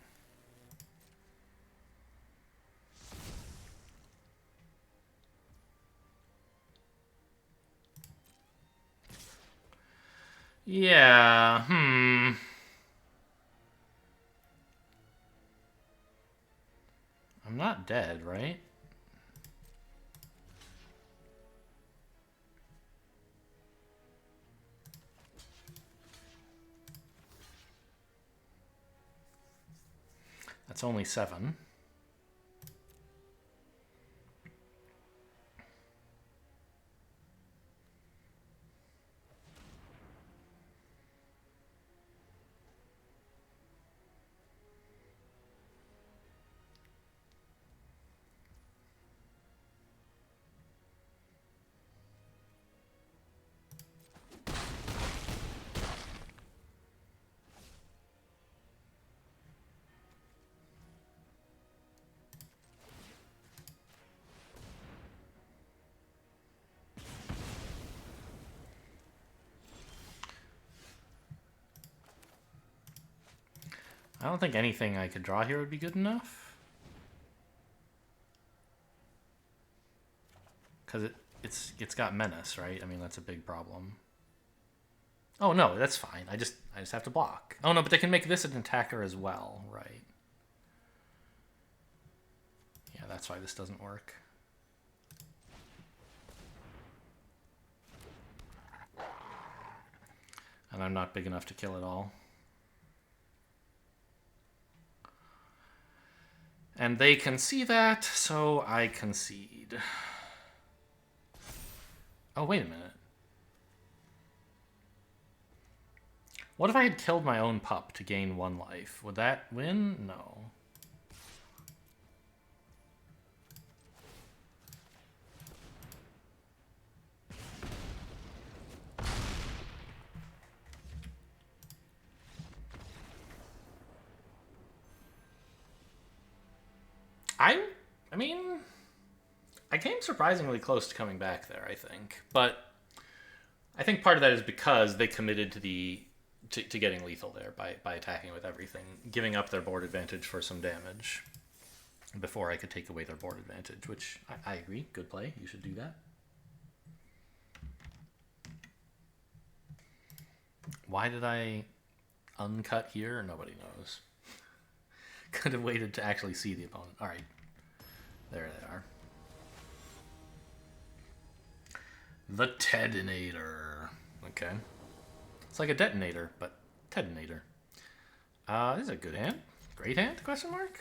Yeah, I'm not dead, right? That's only 7. I don't think anything I could draw here would be good enough. Because it's got menace, right? I mean, that's a big problem. Oh no, that's fine. I just have to block. Oh no, but they can make this an attacker as well, right? Yeah, that's why this doesn't work. And I'm not big enough to kill it all. And they can see that, so I concede. Oh, wait a minute. What if I had killed my own pup to gain 1 life? Would that win? No. I mean, I came surprisingly close to coming back there, I think. But I think part of that is because they committed to getting lethal there by attacking with everything, giving up their board advantage for some damage before I could take away their board advantage, which I agree. Good play. You should do that. Why did I uncut here? Nobody knows. Could have waited to actually see the opponent. All right. There they are. The Tedinator. Okay. It's like a detonator, but Tedinator. This is a good hand. Great hand? Question mark?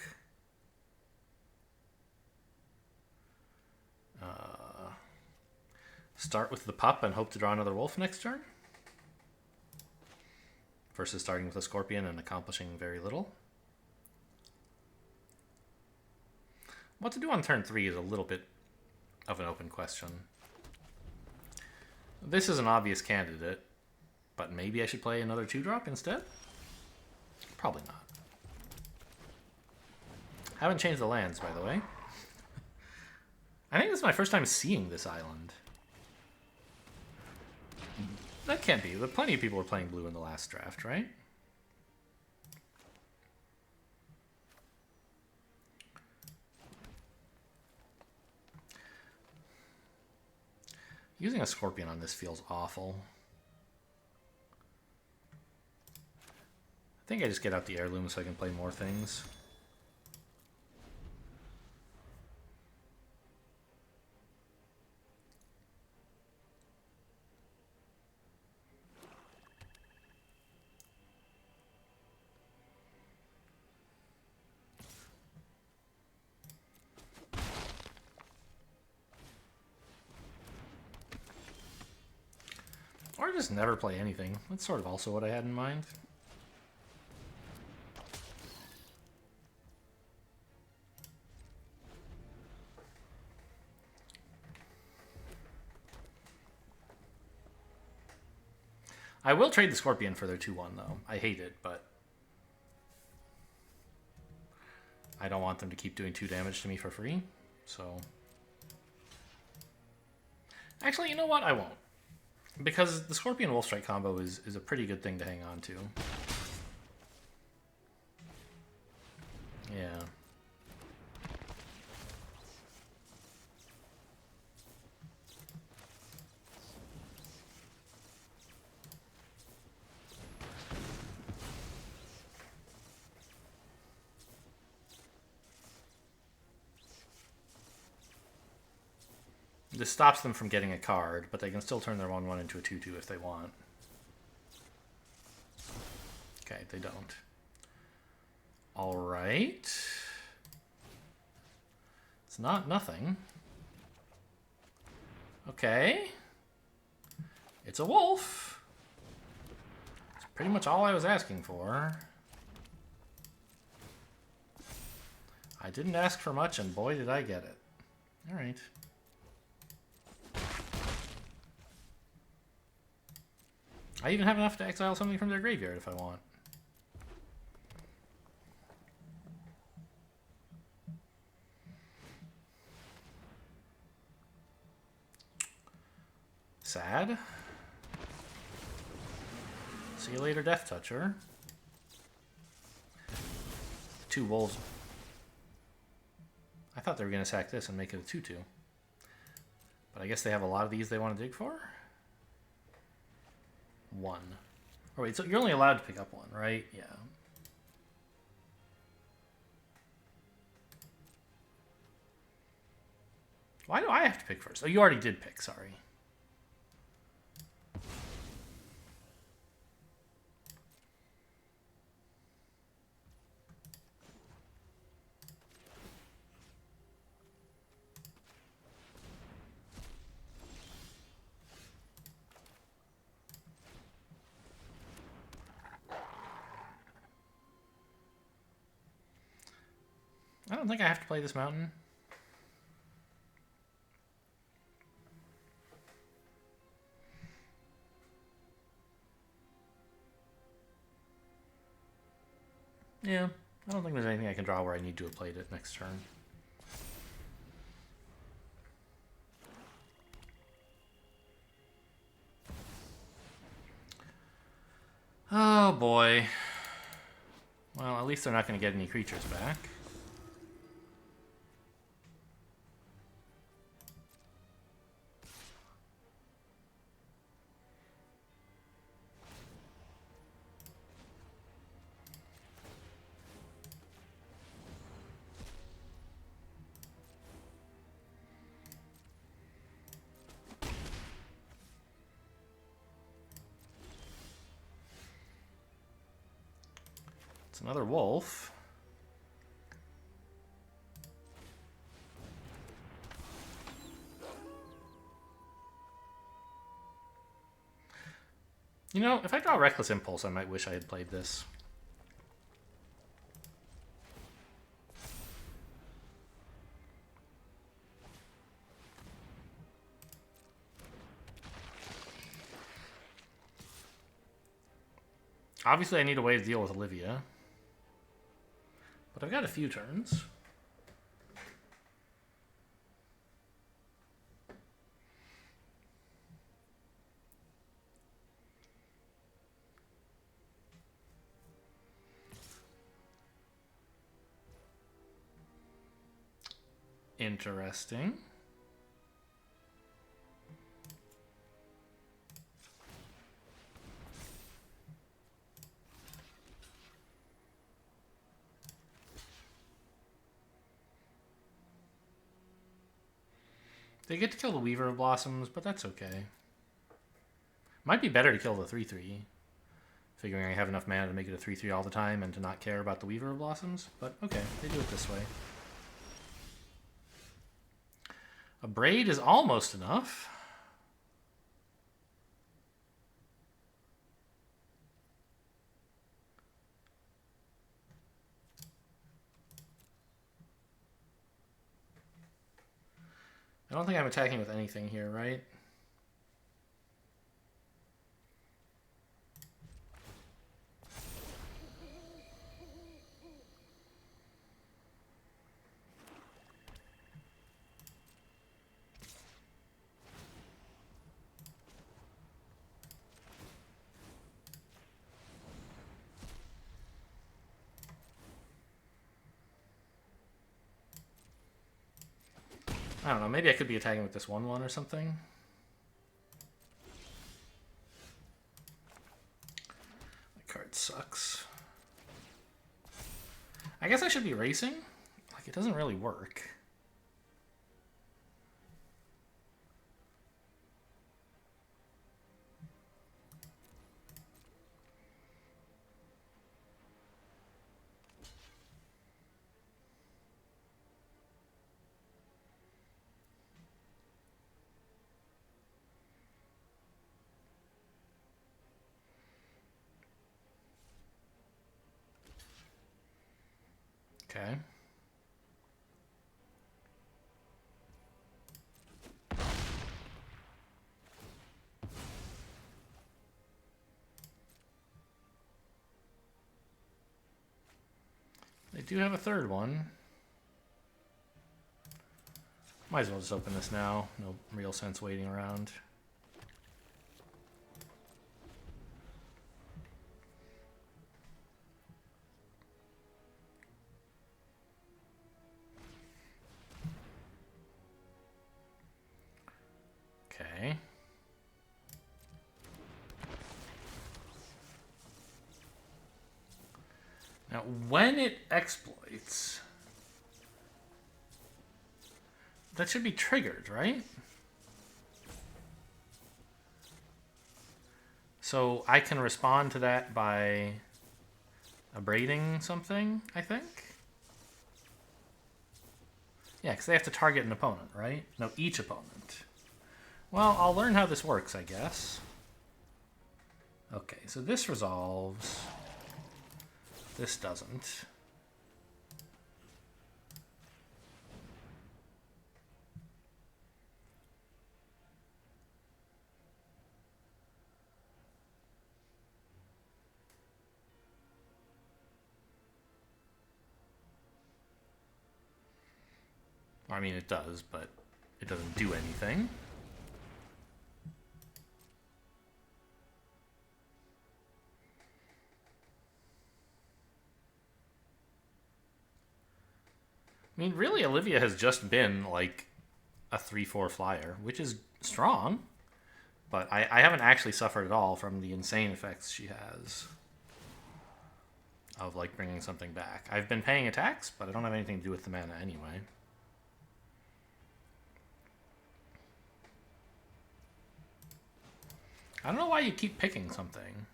Start with the pup and hope to draw another wolf next turn. Versus starting with a scorpion and accomplishing very little. What to do on turn 3 is a little bit of an open question. This is an obvious candidate, but maybe I should play another 2-drop instead? Probably not. Haven't changed the lands, by the way. I think this is my first time seeing this island. That can't be. Plenty of people were playing blue in the last draft, right? Using a scorpion on this feels awful. I think I just get out the heirloom so I can play more things. Or just never play anything. That's sort of also what I had in mind. I will trade the Scorpion for their 2-1, though. I hate it, but I don't want them to keep doing 2 damage to me for free, so... Actually, you know what? I won't. Because the Scorpion Wolf Strike combo is a pretty good thing to hang on to. this stops them from getting a card, but they can still turn their 1/1 into a 2/2 if they want. Okay, they don't. All right. It's not nothing. Okay. It's a wolf. It's pretty much all I was asking for. I didn't ask for much, and boy, did I get it. All right. I even have enough to exile something from their graveyard if I want. Sad. See you later, Death Toucher. 2 wolves. I thought they were going to sack this and make it a 2/2. But I guess they have a lot of these they want to dig for? 1. Oh, wait, so you're only allowed to pick up 1, right? Yeah. Why do I have to pick first? Oh, you already did pick, sorry. I don't think I have to play this mountain. Yeah, I don't think there's anything I can draw where I need to have played it next turn. Oh boy. Well, at least they're not going to get any creatures back. It's another wolf. You know, if I draw Reckless Impulse, I might wish I had played this. Obviously, I need a way to deal with Olivia. But I've got a few turns. Interesting. They get to kill the Weaver of Blossoms, but that's okay. Might be better to kill the 3/3. Figuring I have enough mana to make it a 3/3 all the time and to not care about the Weaver of Blossoms. But okay, they do it this way. A Braid is almost enough. I don't think I'm attacking with anything here, right? I don't know, maybe I could be attacking with this 1/1 or something. That card sucks. I guess I should be racing. Like, it doesn't really work. Okay. They do have a third one. Might as well just open this now. No real sense waiting around. Okay. Now, when it exploits, that should be triggered, right? So I can respond to that by abrading something, I think? Yeah, because they have to target an opponent, right? No, each opponent. Well, I'll learn how this works, I guess. Okay, so this resolves. This doesn't. I mean, it does, but it doesn't do anything. I mean, really, Olivia has just been like a 3/4 flyer, which is strong, but I haven't actually suffered at all from the insane effects she has of like bringing something back. I've been paying attacks, but I don't have anything to do with the mana anyway. I don't know why you keep picking something.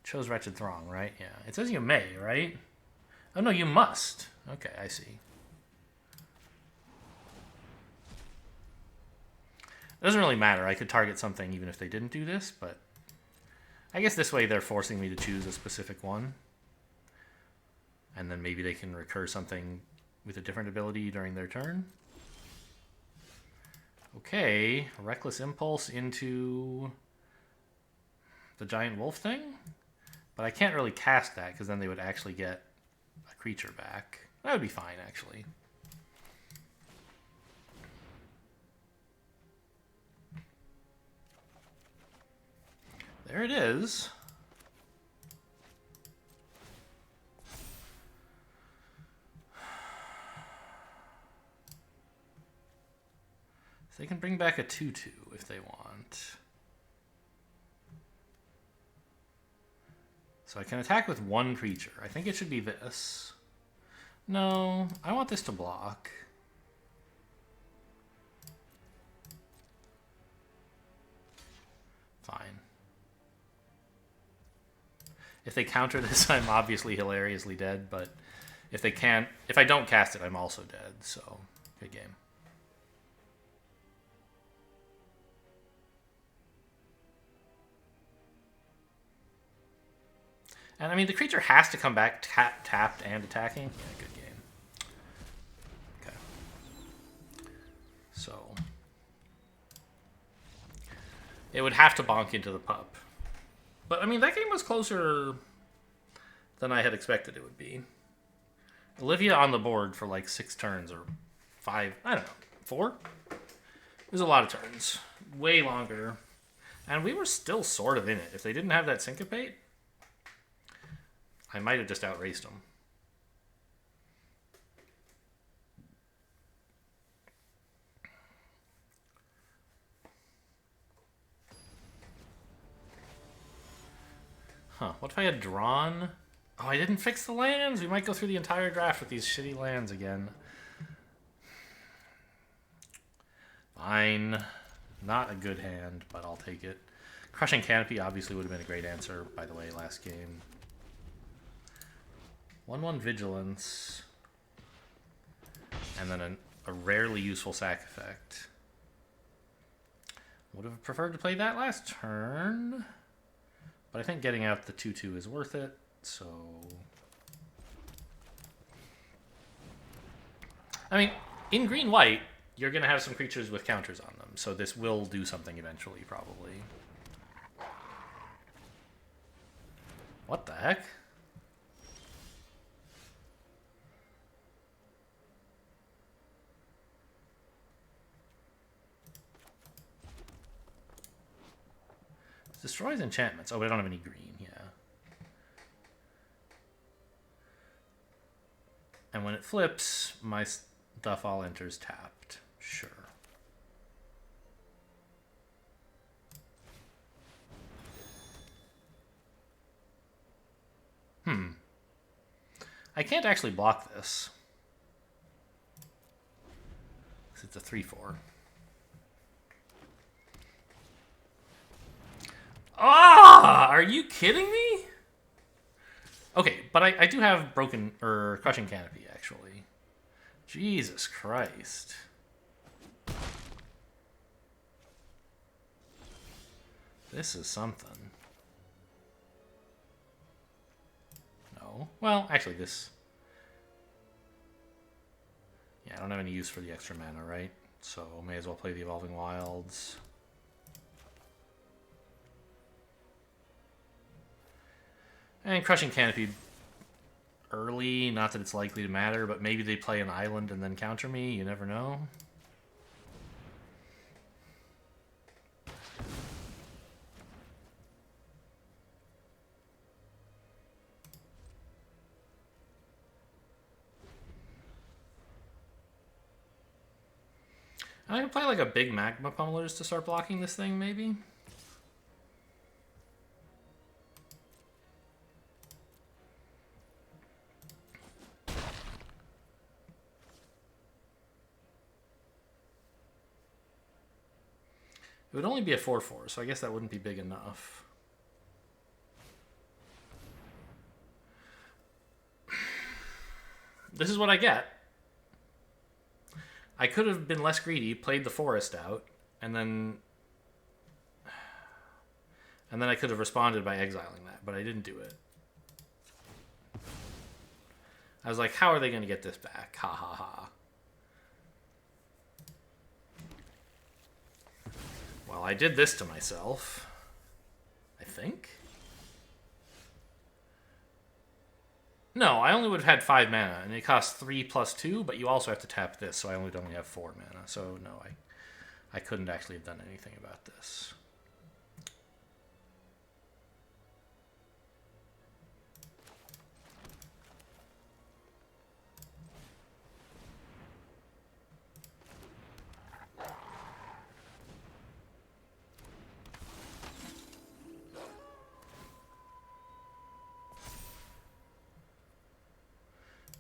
Chose Wretched Throng, right? Yeah. It says you may, right? Oh, no, you must. Okay, I see. It doesn't really matter. I could target something even if they didn't do this, but I guess this way they're forcing me to choose a specific one. And then maybe they can recur something with a different ability during their turn. Okay, Reckless Impulse into the giant wolf thing? But I can't really cast that because then they would actually get a creature back. That would be fine, actually. There it is. They can bring back a 2/2 if they want. So I can attack with one creature. I think it should be this. No, I want this to block. Fine. If they counter this, I'm obviously hilariously dead, but if they can't, if I don't cast it, I'm also dead, so good game. And I mean, the creature has to come back tapped and attacking. Yeah, good game. Okay. So it would have to bonk into the pup. But I mean, that game was closer than I had expected it would be. Olivia on the board for like 6 turns or 5, I don't know, 4? It was a lot of turns. Way longer. And we were still sort of in it. If they didn't have that syncopate, I might have just outraced them. Huh, what if I had drawn? Oh, I didn't fix the lands. We might go through the entire draft with these shitty lands again. Fine. Not a good hand, but I'll take it. Crushing Canopy obviously would have been a great answer, by the way, last game. 1/1 Vigilance. And then a rarely useful sack effect. Would have preferred to play that last turn. But I think getting out the 2/2 is worth it, so... I mean, in green-white, you're going to have some creatures with counters on them, so this will do something eventually, probably. What the heck? Destroys enchantments. Oh, but I don't have any green, yeah. And when it flips, my stuff all enters tapped. Sure. I can't actually block this. It's a 3/4. Ah! Are you kidding me? Okay, but I do have broken or crushing canopy actually. Jesus Christ. This is something. No. Well, actually this. Yeah, I don't have any use for the extra mana, right? So may as well play the Evolving Wilds. And Crushing Canopy early, not that it's likely to matter, but maybe they play an island and then counter me, you never know. I can play like a big Magma Pummelers to start blocking this thing, maybe? It would only be a 4/4, so I guess that wouldn't be big enough. This is what I get. I could have been less greedy, played the forest out, and then I could have responded by exiling that, but I didn't do it. I was like, how are they going to get this back? Ha ha ha. Well, I did this to myself. I think? No, I only would have had 5 mana, and it costs 3 plus 2, but you also have to tap this, so I would only have 4 mana. So no, I couldn't actually have done anything about this.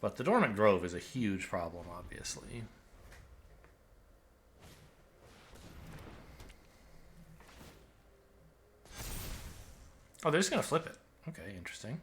But the Dormant Grove is a huge problem, obviously. Oh, they're just going to flip it. Okay, interesting.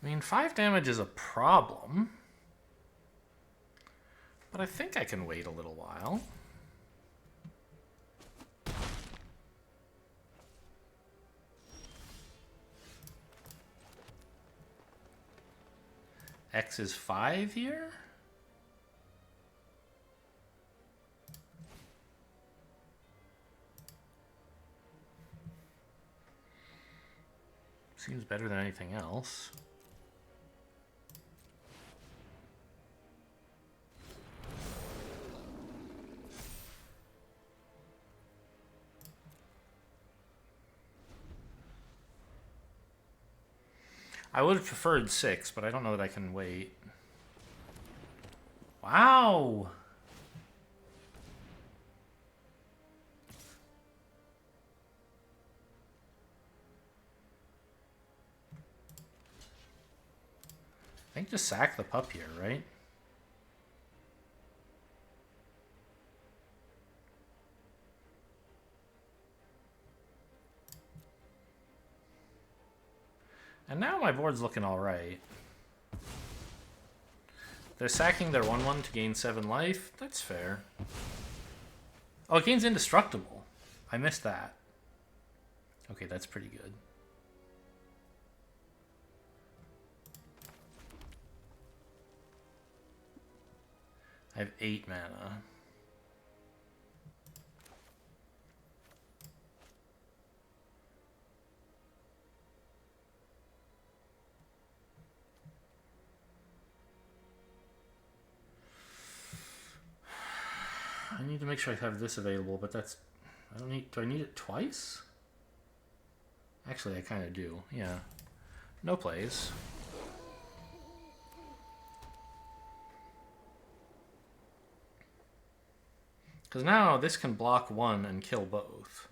I mean, 5 damage is a problem. But I think I can wait a little while. X is 5 here? Seems better than anything else. I would have preferred 6, but I don't know that I can wait. Wow! I think just sack the pup here, right? And now my board's looking alright. They're sacking their 1/1 to gain 7 life. That's fair. Oh, it gains indestructible. I missed that. Okay, that's pretty good. I have 8 mana. I need to make sure I have this available, but that's... I don't need... Do I need it twice? Actually, I kind of do. Yeah. No plays. Because now this can block one and kill both.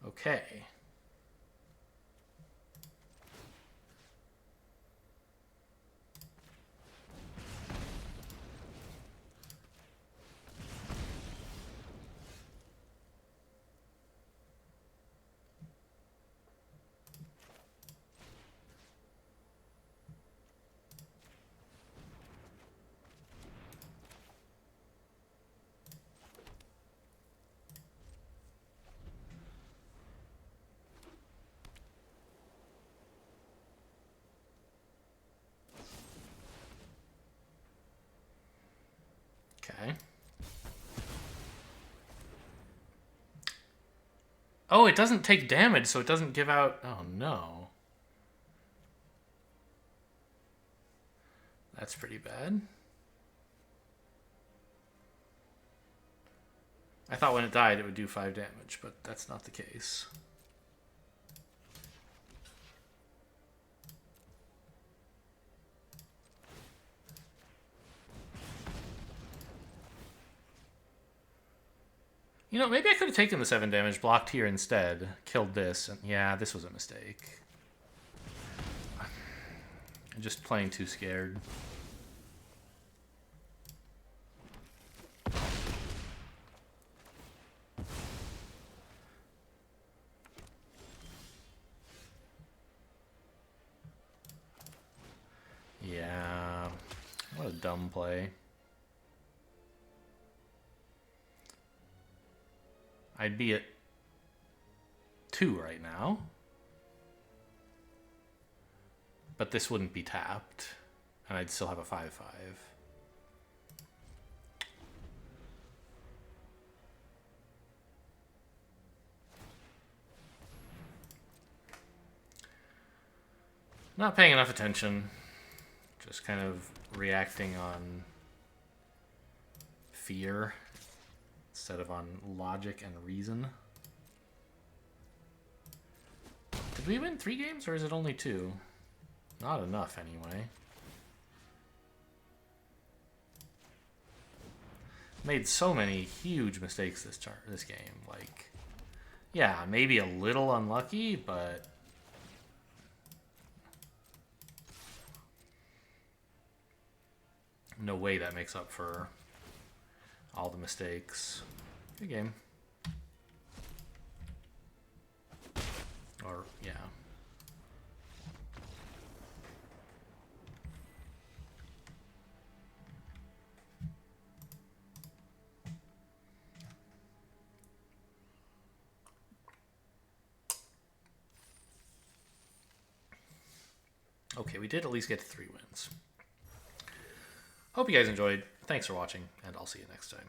Okay. Okay. Oh, it doesn't take damage, so it doesn't give out... Oh, no. That's pretty bad. I thought when it died it would do 5 damage, but that's not the case. You know, maybe I could have taken the 7 damage, blocked here instead, killed this, and yeah, this was a mistake. I'm just playing too scared. Yeah, what a dumb play. I'd be at 2 right now. But this wouldn't be tapped. And I'd still have a 5/5. Not paying enough attention. Just kind of reacting on fear instead of on logic and reason. Did we win 3 games or is it only 2? Not enough anyway. Made so many huge mistakes this game. Like, yeah, maybe a little unlucky, but no way that makes up for all the mistakes. Good game. Or, yeah. Okay, we did at least get to 3 wins. Hope you guys enjoyed. Thanks for watching, and I'll see you next time.